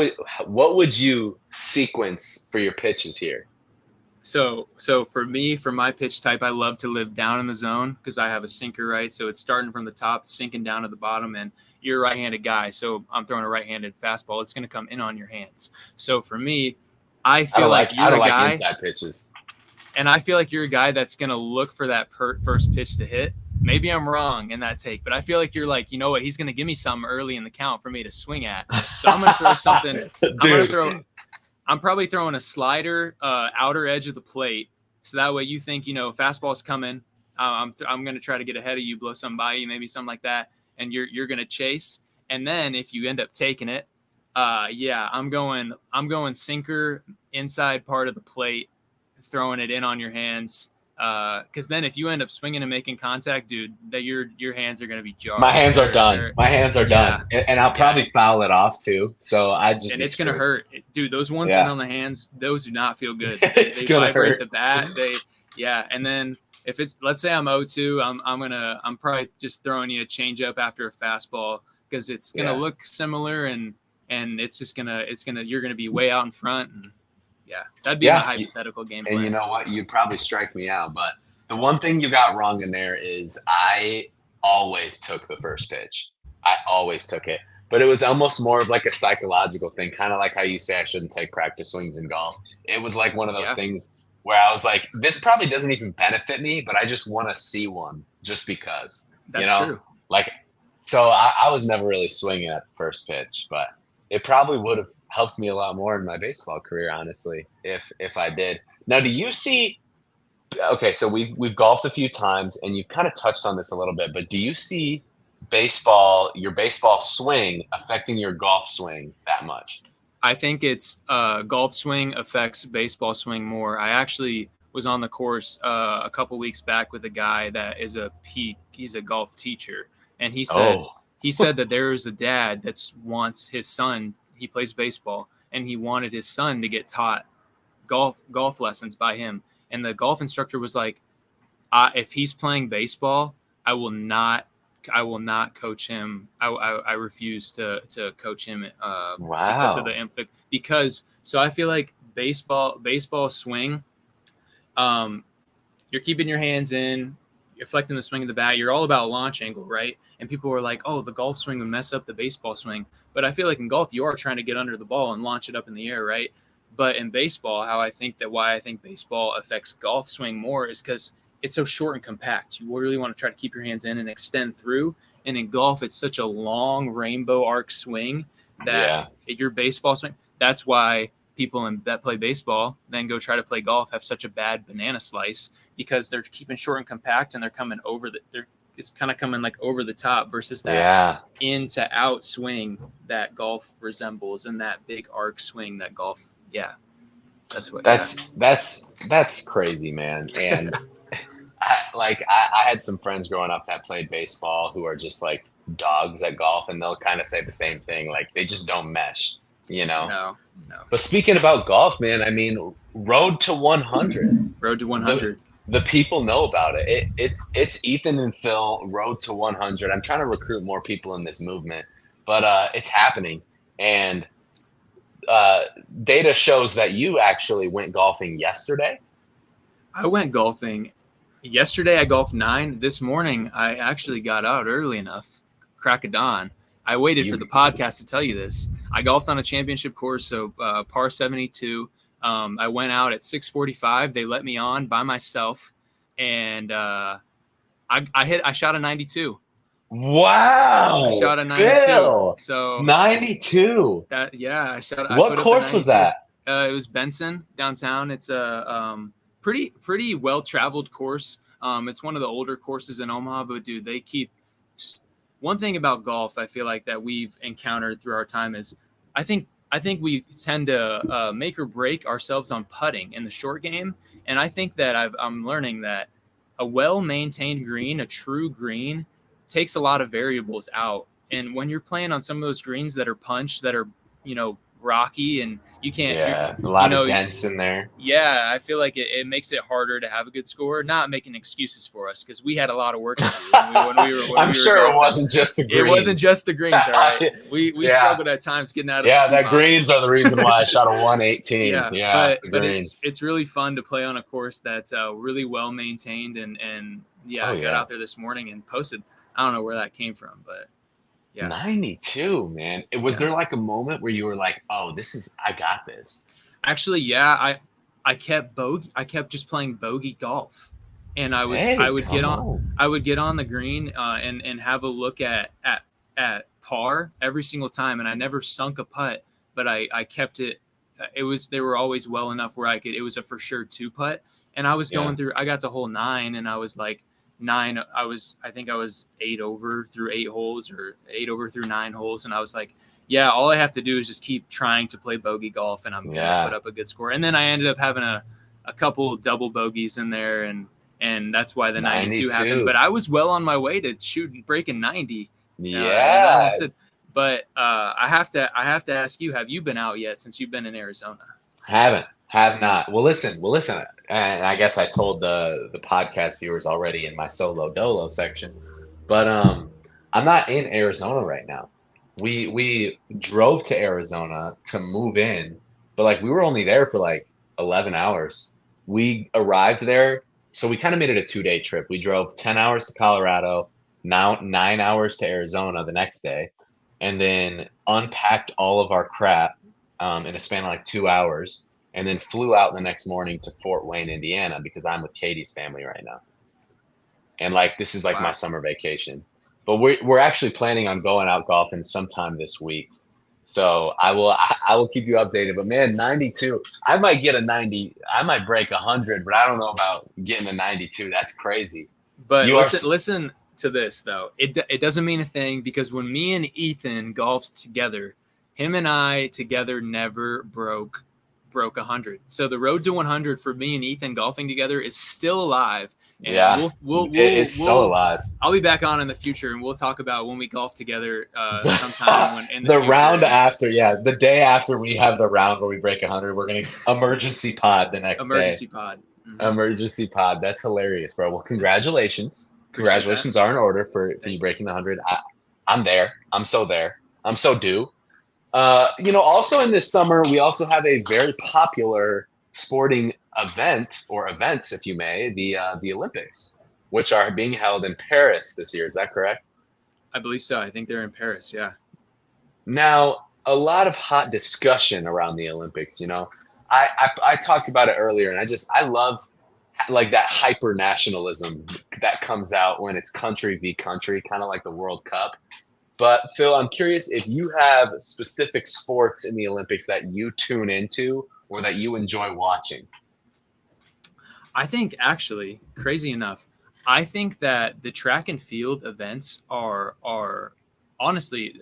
would you sequence for your pitches here? So for me, for my pitch type, I love to live down in the zone because I have a sinker, right? So it's starting from the top, sinking down to the bottom, and you're a right-handed guy. So I'm throwing a right-handed fastball. It's going to come in on your hands. So for me, I feel like you're I don't a like guy, inside pitches. and I feel like you're a guy that's going to look for that first pitch to hit. Maybe I'm wrong in that take, but I feel like you're like, you know what? He's going to give me something early in the count for me to swing at. So I'm going to throw something. I'm probably throwing a slider outer edge of the plate. So that way you think, fastball's coming. I'm going to try to get ahead of you, blow something by you, maybe something like that. And you're going to chase. And then if you end up taking it, I'm going sinker inside part of the plate, throwing it in on your hands. Because then if you end up swinging and making contact, dude, that your hands are going to be jarred. My hands are done. My hands are done. And I'll probably foul it off too. So and it's going to hurt, dude. Those ones in on the hands, those do not feel good. They vibrate the bat. And then if it's, let's say I'm 0-2, I'm probably just throwing you a changeup after a fastball because it's going to look similar and you're going to be way out in front. And that'd be my hypothetical game plan. And you know what? You'd probably strike me out. But the one thing you got wrong in there is I always took the first pitch. I always took it. But it was almost more of like a psychological thing, kind of like how you say I shouldn't take practice swings in golf. It was like one of those things where I was like, this probably doesn't even benefit me, but I just want to see one just because. That's true. So I was never really swinging at the first pitch, but it probably would have helped me a lot more in my baseball career, honestly, if I did. Now, do you see? Okay, so we've golfed a few times, and you've kind of touched on this a little bit. But do you see your baseball swing affecting your golf swing that much? I think it's golf swing affects baseball swing more. I actually was on the course a couple weeks back with a guy that is he's a golf teacher, and he said that there is a dad that wants his son. He plays baseball, and he wanted his son to get taught golf lessons by him. And the golf instructor was like, "If he's playing baseball, I will not coach him. I refuse to coach him. Because of the so I feel like baseball swing. You're keeping your hands in, you're reflecting the swing of the bat. You're all about launch angle, right? And people were like, "Oh, the golf swing would mess up the baseball swing." But I feel like in golf, you are trying to get under the ball and launch it up in the air, right? But in baseball, why I think baseball affects golf swing more is because it's so short and compact. You really want to try to keep your hands in and extend through. And in golf, it's such a long rainbow arc swing that your baseball swing. That's why people that play baseball then go try to play golf have such a bad banana slice because they're keeping short and compact and they're coming it's kind of coming like over the top versus that in to out swing that golf resembles and that big arc swing that golf. Yeah, that's crazy, man. And I had some friends growing up that played baseball who are just like dogs at golf, and they'll kind of say the same thing. Like they just don't mesh, No. But speaking about golf, man, I mean, Road to 100. Road to 100. The people know about it. It's Ethan and Phil, Road to 100. I'm trying to recruit more people in this movement, but it's happening. And data shows that you actually went golfing yesterday. I went golfing yesterday. I golfed 9. This morning, I actually got out early enough, crack of dawn. I waited for the podcast to tell you this. I golfed on a championship course, so par 72. I went out at 6:45. They let me on by myself, and I shot a 92. Wow! I shot a 92. Phil, so 92. I shot. What course was that? It was Benson downtown. It's a pretty well traveled course. It's one of the older courses in Omaha, but dude, they keep. One thing about golf, I feel like that we've encountered through our time is, I think we tend to make or break ourselves on putting in the short game, and I think that I'm learning that a well-maintained green, a true green, takes a lot of variables out. And when you're playing on some of those greens that are punched, that are, rocky, and you can't, Yeah, a you lot of know, dents in there. yeah, I feel like it makes it harder to have a good score. Not making excuses for us, because we had a lot of work to do when I'm we were sure it golfing. wasn't just the It wasn't greens. just the greens, all right. We Yeah, struggled at times getting out of the yeah, tee that box. greens are the reason why I shot a 118. Yeah, Yeah, it's but the it's greens. it's really fun to play on a course that's really well maintained, and yeah, Oh I got yeah. out there this morning and posted. I don't know where that came from, but yeah, 92, man. Was yeah. there like a moment where you were like, "Oh, I got this." Actually, yeah, I kept just playing bogey golf, and I Hey, would get come on on. the green, and have a look at par every single time, and I never sunk a putt, but I kept it. They were always well enough where it was a for sure two putt, and I was Yeah. going through. I got to hole 9, and I was like 9. I think I was 8 over through 8 holes, or 8 over through 9 holes, and I was like, yeah, all I have to do is just keep trying to play bogey golf, and I'm gonna put Yeah. up a good score. And then I ended up having a couple double bogeys in there, and that's why the 92 happened. But 92. I was well on my way to breaking 90, and I almost Yeah. did. But I have to ask you: have you been out yet since you've been in Arizona? Have not. Well, listen, and I guess I told the podcast viewers already in my solo dolo section, but I'm not in Arizona right now. We drove to Arizona to move in, but like we were only there for like 11 hours. We arrived there, so we kind of made it a 2-day trip. We drove 10 hours to Colorado, now 9 hours to Arizona the next day, and then unpacked all of our crap in a span of like 2 hours, and then flew out the next morning to Fort Wayne, Indiana, because I'm with Katie's family right now. And like this is like my Wow. summer vacation. But we're actually planning on going out golfing sometime this week. So I will keep you updated. But man, 92. I might get a 90. I might break 100, but I don't know about getting a 92. That's crazy. But You are listen to this though. It doesn't mean a thing, because when me and Ethan golfed together, him and I together never broke 100. So the road to 100 for me and Ethan golfing together is still alive, and yeah. It's so alive. I'll be back on in the future, and we'll talk about when we golf together sometime when in the The future. round after, yeah, the day after we have the round where we break 100, we're gonna emergency pod the next emergency day. pod. Mm-hmm. Emergency pod. That's hilarious, bro. Well, congratulations. Appreciate Congratulations that. are in order for you Thank you. breaking the 100. I'm there. I'm so there. I'm so due. Also in this summer, we also have a very popular sporting event, or events, if you may, the Olympics, which are being held in Paris this year. Is that correct? I believe so. I think they're in Paris. Yeah. Now, a lot of hot discussion around the Olympics. I talked about it earlier, and I love like that hyper nationalism that comes out when it's country v country, kind of like the World Cup. But Phil, I'm curious if you have specific sports in the Olympics that you tune into or that you enjoy watching. I think, actually, crazy enough, I think that the track and field events are honestly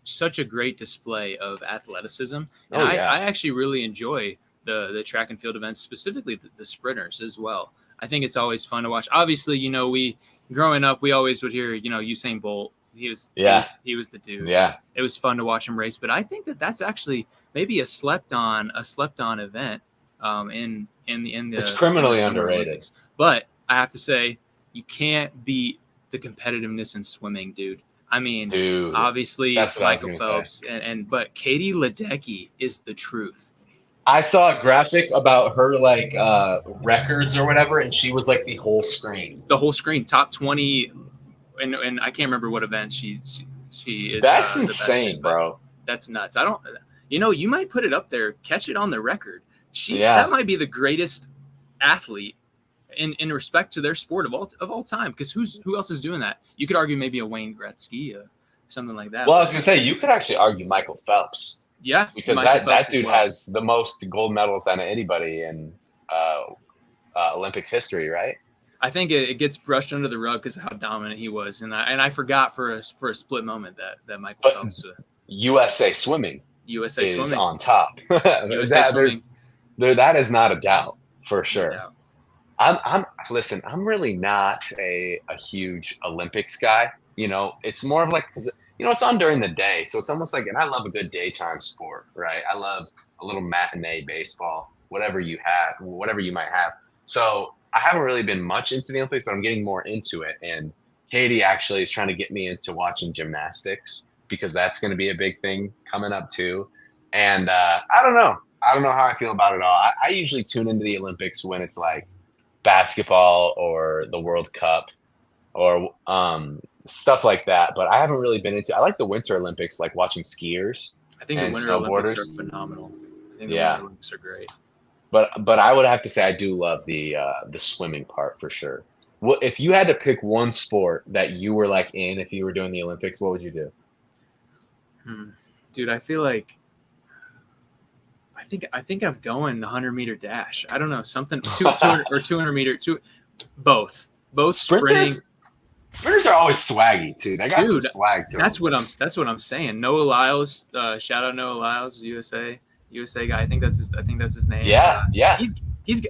such a great display of athleticism, and Oh I yeah, actually really enjoy the track and field events, specifically the sprinters as well. I think it's always fun to watch. Obviously, we growing up, we always would hear, Usain Bolt. yeah, He was the dude, and yeah. it was fun to watch him race. But I think that that's actually maybe a slept on event, It's in the criminally Summer underrated, Olympics. But I have to say, you can't beat the competitiveness in swimming, dude. I mean, dude. obviously That's what I was Michael gonna say. Phelps, but Katie Ledecky is the truth. I saw a graphic about her like records or whatever, and she was like the whole screen. The whole screen, top 20, and I can't remember what event she is That's the best in, insane, but bro. that's nuts. I don't, you might put it up there, catch it on the record. That Yeah. might be the greatest athlete in respect to their sport of all time. Because who else is doing that? You could argue maybe a Wayne Gretzky, something like that. Well, I was But gonna say you could actually argue Michael Phelps yeah, because Michael that Phelps as dude well. has the most gold medals out of anybody in Olympics history, right? I think it gets brushed under the rug because of how dominant he was, and I forgot for a split moment that Michael But Phelps, USA Swimming USA is Swimming, on top. USA Swimming, That is not a doubt for no sure. doubt. Listen, I'm really not a huge Olympics guy. It's more of like, 'cause, it's on during the day. So it's almost like, and I love a good daytime sport, right? I love a little matinee baseball, whatever you might have. So I haven't really been much into the Olympics, but I'm getting more into it. And Katie actually is trying to get me into watching gymnastics because that's going to be a big thing coming up too. And I don't know. I don't know how I feel about it all. I usually tune into the Olympics when it's like basketball or the World Cup or stuff like that. But I haven't really been into. I like the Winter Olympics, like watching skiers I think the and Winter Olympics are snowboarders. phenomenal. I think the Winter Yeah, Olympics are great. but I would have to say I do love the swimming part for sure. What if you had to pick one sport that you were like in if you were doing the Olympics? What would you do? Dude, I feel like I think I'm going the 100-meter dash. I don't know, something 200 or 200-meter, both sprinting. Sprinters are always swaggy too. They got some Dude, swag to that's them. what I'm saying. Noah Lyles, shout out Noah Lyles, USA guy. I think that's his name. Yeah, yeah. He's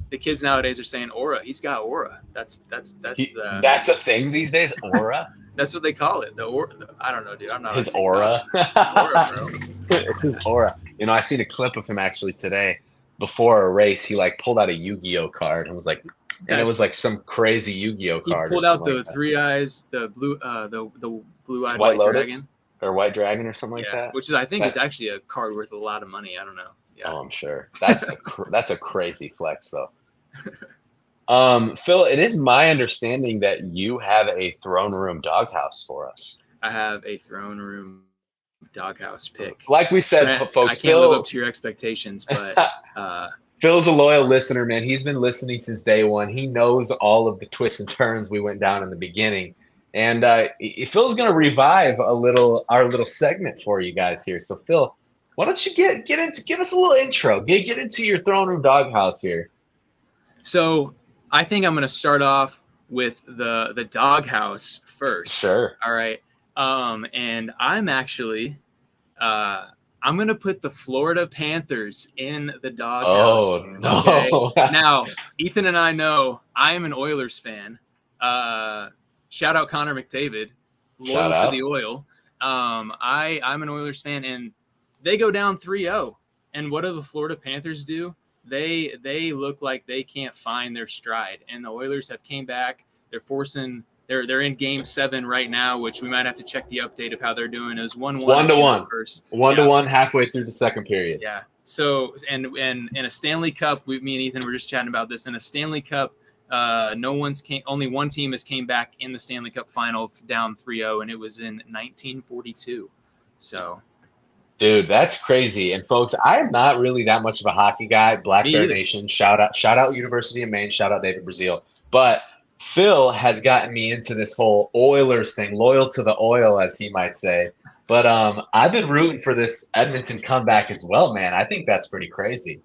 the kids nowadays are saying aura. He's got aura. That's That's a thing these days. Aura. That's what they call it. The aura. I don't know, dude. I'm not His on aura. It's his aura, bro. It's his aura. I seen a clip of him actually today. Before a race, he like pulled out a Yu-Gi-Oh card and was like, it was like some crazy Yu-Gi-Oh He card. pulled out the like three eyes, the blue-eyed White Lotus dragon. or White Dragon or something like that. Which is I think is actually a card worth a lot of money. I don't know. Yeah. Oh, I'm sure. That's a crazy flex though. Phil, it is my understanding that you have a throne room doghouse for us. I have a throne room doghouse pick. Like we said, Trent, folks, I can't live up to your expectations, but Phil's a loyal listener, man. He's been listening since day one. He knows all of the twists and turns we went down in the beginning. And Phil's going to revive our little segment for you guys here. So, Phil, why don't you give us a little intro? Get into your throne room doghouse here. So, I think I'm going to start off with the doghouse first. Sure. All right. And I'm actually I'm going to put the Florida Panthers in the doghouse. Oh, no. Okay? Now, Ethan and I know I am an Oilers fan. Shout out Connor McDavid, loyal to the oil. I'm an Oilers fan, and they go down 3-0. And what do the Florida Panthers do? They look like they can't find their stride. And the Oilers have came back. They're in Game 7 right now, which we might have to check the update of how they're doing. It was 1-1. 1-1. 1-1 halfway through the second period. Yeah. So and in a Stanley Cup, me and Ethan were just chatting about this. In a Stanley Cup, only one team has came back in the Stanley Cup final down 3-0, and it was in 1942. So, dude, that's crazy. And folks, I am not really that much of a hockey guy. Black Bear Nation, shout out University of Maine, shout out David Brazil. But Phil has gotten me into this whole Oilers thing, loyal to the oil, as he might say. But I've been rooting for this Edmonton comeback as well, man. I think that's pretty crazy.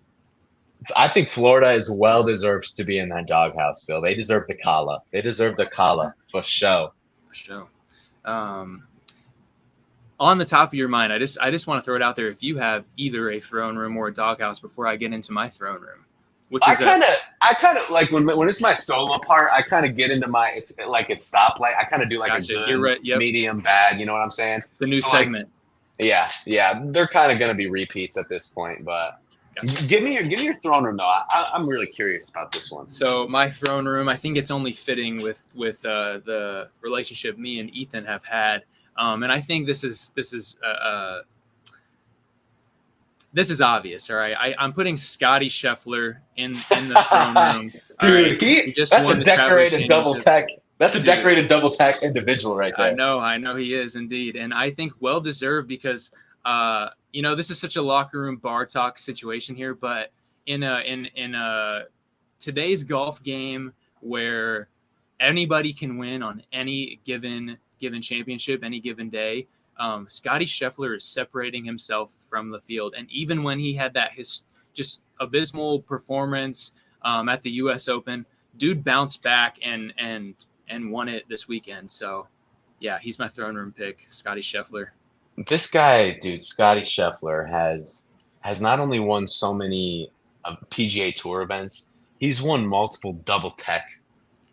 I think Florida is well deserved to be in that doghouse, Phil. They deserve the Kala. They deserve the Kala for sure. For sure. On the top of your mind, I just want to throw it out there. If you have either a throne room or a doghouse, before I get into my throne room, which is I kind of like when it's my solo part, I kind of get into it's like a stoplight. I kind of do like a good, medium, bad. You know what I'm saying? The new segment. Like, yeah. They're kind of going to be repeats at this point, but. Gotcha. Give me your throne room though. I'm really curious about this one. So my throne room, I think it's only fitting with the relationship me and Ethan have had, and I think this is obvious. All right, I'm putting Scotty Scheffler in the throne room. Dude, right. That's a decorated double tech. That's a decorated double tech individual right there. I know he is indeed, and I think well deserved because. This is such a locker room bar talk situation here, but in today's golf game where anybody can win on any given championship, any given day, Scotty Scheffler is separating himself from the field. And even when he had that just abysmal performance at the U.S. Open, dude bounced back and won it this weekend. So, yeah, he's my throne room pick, Scotty Scheffler. This guy, dude, Scotty Scheffler has not only won so many PGA Tour events, He's won multiple double tech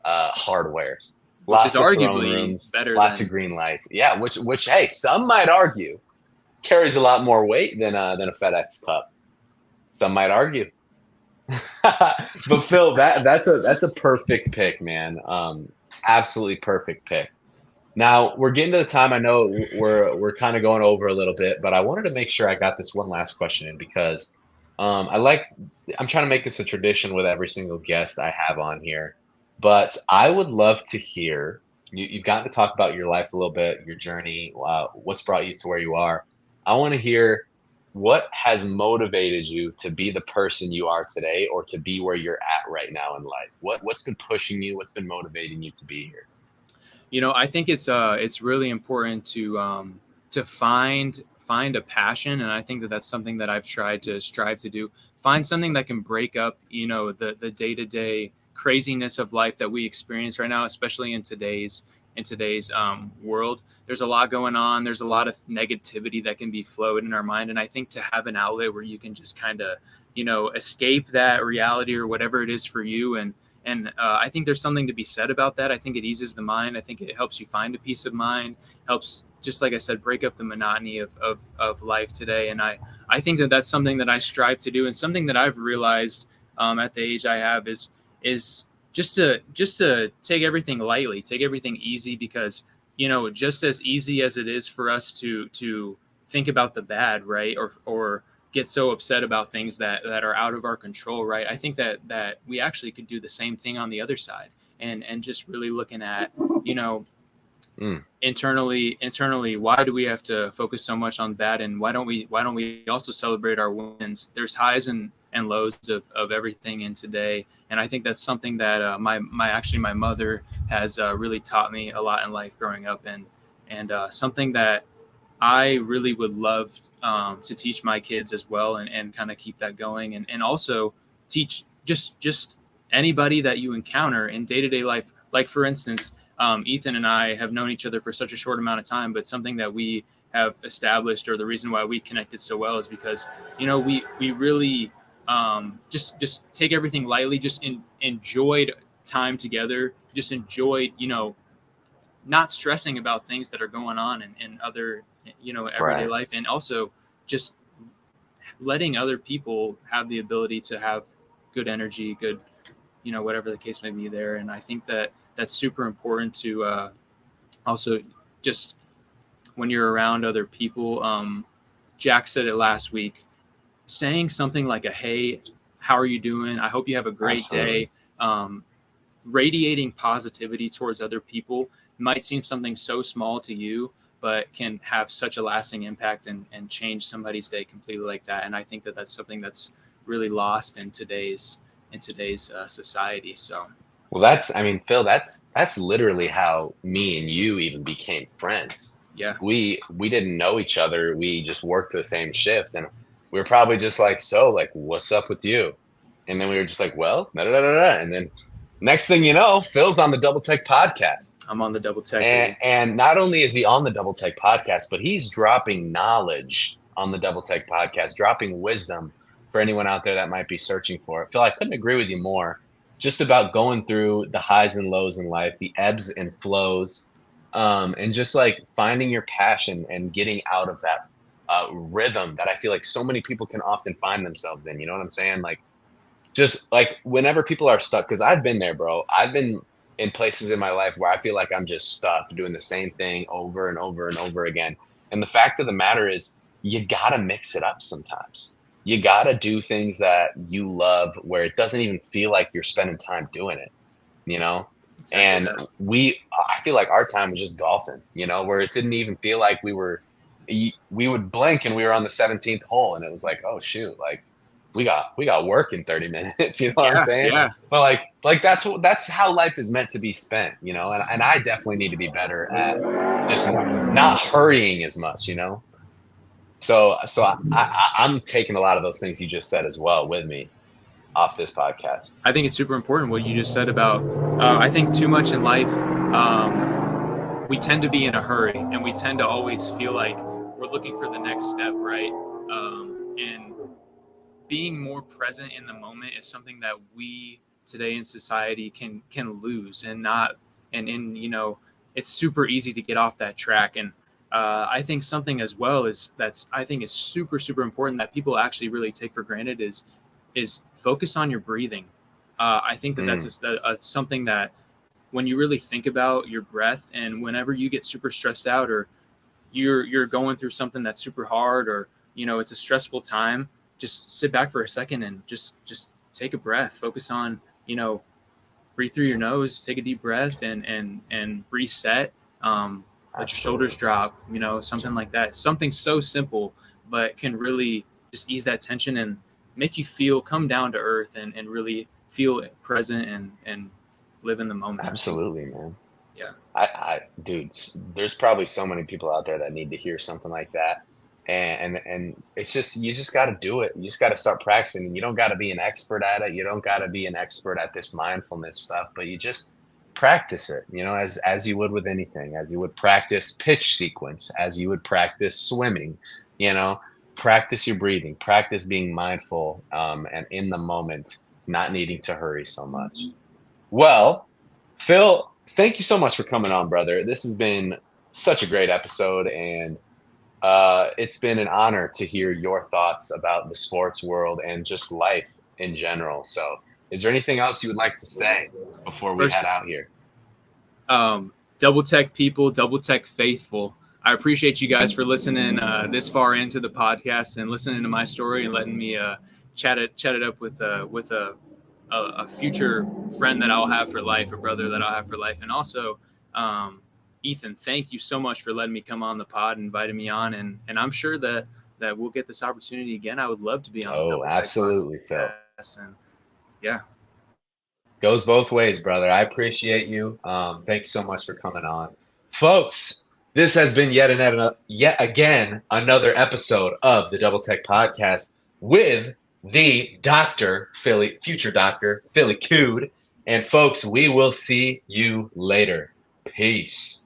hardware, which is lots of throne arguably rooms, better lots of than. green lights. Yeah, which hey, some might argue carries a lot more weight than a FedEx Cup. Some might argue. But Phil, that's a perfect pick, man. Absolutely perfect pick. Now we're getting to the time. I know we're kind of going over a little bit, but I wanted to make sure I got this one last question in because I'm trying to make this a tradition with every single guest I have on here. But I would love to hear you've gotten to talk about your life a little bit, your journey, what's brought you to where you are. I want to hear what has motivated you to be the person you are today or to be where you're at right now in life. What's been pushing you? What's been motivating you to be here? I think it's really important to find a passion, and I think that that's something that I've tried to strive to do. Find something that can break up, the day to day craziness of life that we experience right now, especially in today's world. There's a lot going on. There's a lot of negativity that can be flowed in our mind, and I think to have an outlet where you can just kind of escape that reality or whatever it is for you, and I think there's something to be said about that. I think it eases the mind. I think it helps you find a peace of mind, helps, just like I said, break up the monotony of life today. And I think that that's something that I strive to do, and something that I've realized at the age I have is just to take everything lightly, take everything easy, because just as easy as it is for us to think about the bad, right, or get so upset about things that are out of our control, right? I think that we actually could do the same thing on the other side, and just really looking at, you know, Mm, internally, why do we have to focus so much on bad, and why don't we also celebrate our wins? There's highs and lows of everything in today, and I think that's something that my mother has really taught me a lot in life growing up, and something that I really would love to teach my kids as well, and kind of keep that going, and also teach just anybody that you encounter in day to day life. Like, for instance, Ethan and I have known each other for such a short amount of time, but something that we have established, or the reason why we connected so well, is because we really just take everything lightly, just enjoyed time together, just enjoyed not stressing about things that are going on in other everyday right. life, and also just letting other people have the ability to have good energy, good, whatever the case may be there. And I think that that's super important to also, just when you're around other people. Jack said it last week, saying something like a "Hey, how are you doing? I hope you have a great Absolutely. day." um, Radiating positivity towards other people might seem something so small to you, but can have such a lasting impact, and change somebody's day completely like that. And I think that that's something that's really lost in today's society. So Well, I mean, Phil, that's literally how me and you even became friends. yeah, We didn't know each other. We just worked the same shift, and we were probably just like, so, like, what's up with you? And then we were just like, well, da da da da, da. And then next thing you know, Phil's on the Double Tech podcast. I'm on the double tech, And baby. and not only is he on the Double Tech podcast, but he's dropping knowledge on the Double Tech podcast, dropping wisdom for anyone out there that might be searching for it. Phil, I couldn't agree with you more. Just about going through the highs and lows in life, the ebbs and flows, and just like finding your passion and getting out of that rhythm that I feel like so many people can often find themselves in. You know what I'm saying? Like, just like whenever people are stuck, because I've been there, bro. I've been in places in my life where I feel like I'm just stuck doing the same thing over and over and over again. And the fact of the matter is, you gotta mix it up sometimes. You gotta do things that you love where it doesn't even feel like you're spending time doing it, you know? Exactly And that. I feel like our time was just golfing, where it didn't even feel like we would blink and we were on the 17th hole and it was like, oh shoot, like we got work in 30 minutes, you know what I'm Yeah, saying? yeah. But like that's how life is meant to be spent, and I definitely need to be better at just not hurrying as much. So I'm taking a lot of those things you just said as well with me off this podcast. I think it's super important what you just said about. I think too much in life, we tend to be in a hurry, and we tend to always feel like we're looking for the next step, right? And being more present in the moment is something that we today in society can lose and not, and in, you know, it's super easy to get off that track. And I think something as well is that's I think is super super important that people actually really take for granted is focus on your breathing. I think that that's something that when you really think about your breath, and whenever you get super stressed out, or you're going through something that's super hard, or you know it's a stressful time, just sit back for a second and just take a breath. Focus on, you know, breathe through your nose, take a deep breath, and reset. Let your shoulders drop, you know, something like that. Something so simple, but can really just ease that tension and make you feel come down to earth, and really feel present and live in the moment. Absolutely, man. Yeah. Dude, there's probably so many people out there that need to hear something like that. And it's just, you just got to do it. You just got to start practicing. You don't got to be an expert at it. You don't got to be an expert at this mindfulness stuff, but you just practice it, you know, as you would with anything, as you would practice pitch sequence, as you would practice swimming, you know, practice your breathing, practice being mindful, and in the moment, not needing to hurry so much. Well, Phil, thank you so much for coming on, brother. This has been such a great episode, and it's been an honor to hear your thoughts about the sports world and just life in general. So, is there anything else you would like to say before we head out here? Double Tech people, Double Tech faithful, I appreciate you guys for listening this far into the podcast and listening to my story and letting me chat it up with a future friend that I'll have for life, a brother that I'll have for life. And also, Ethan, thank you so much for letting me come on the pod and inviting me on. And I'm sure that we'll get this opportunity again. I would love to be on. Oh, absolutely, Phil. And yeah. Goes both ways, brother. I appreciate you. Thanks so much for coming on. Folks, this has been yet again another episode of the Double Tech Podcast with the future doctor, Phil Cude. And folks, we will see you later. Peace.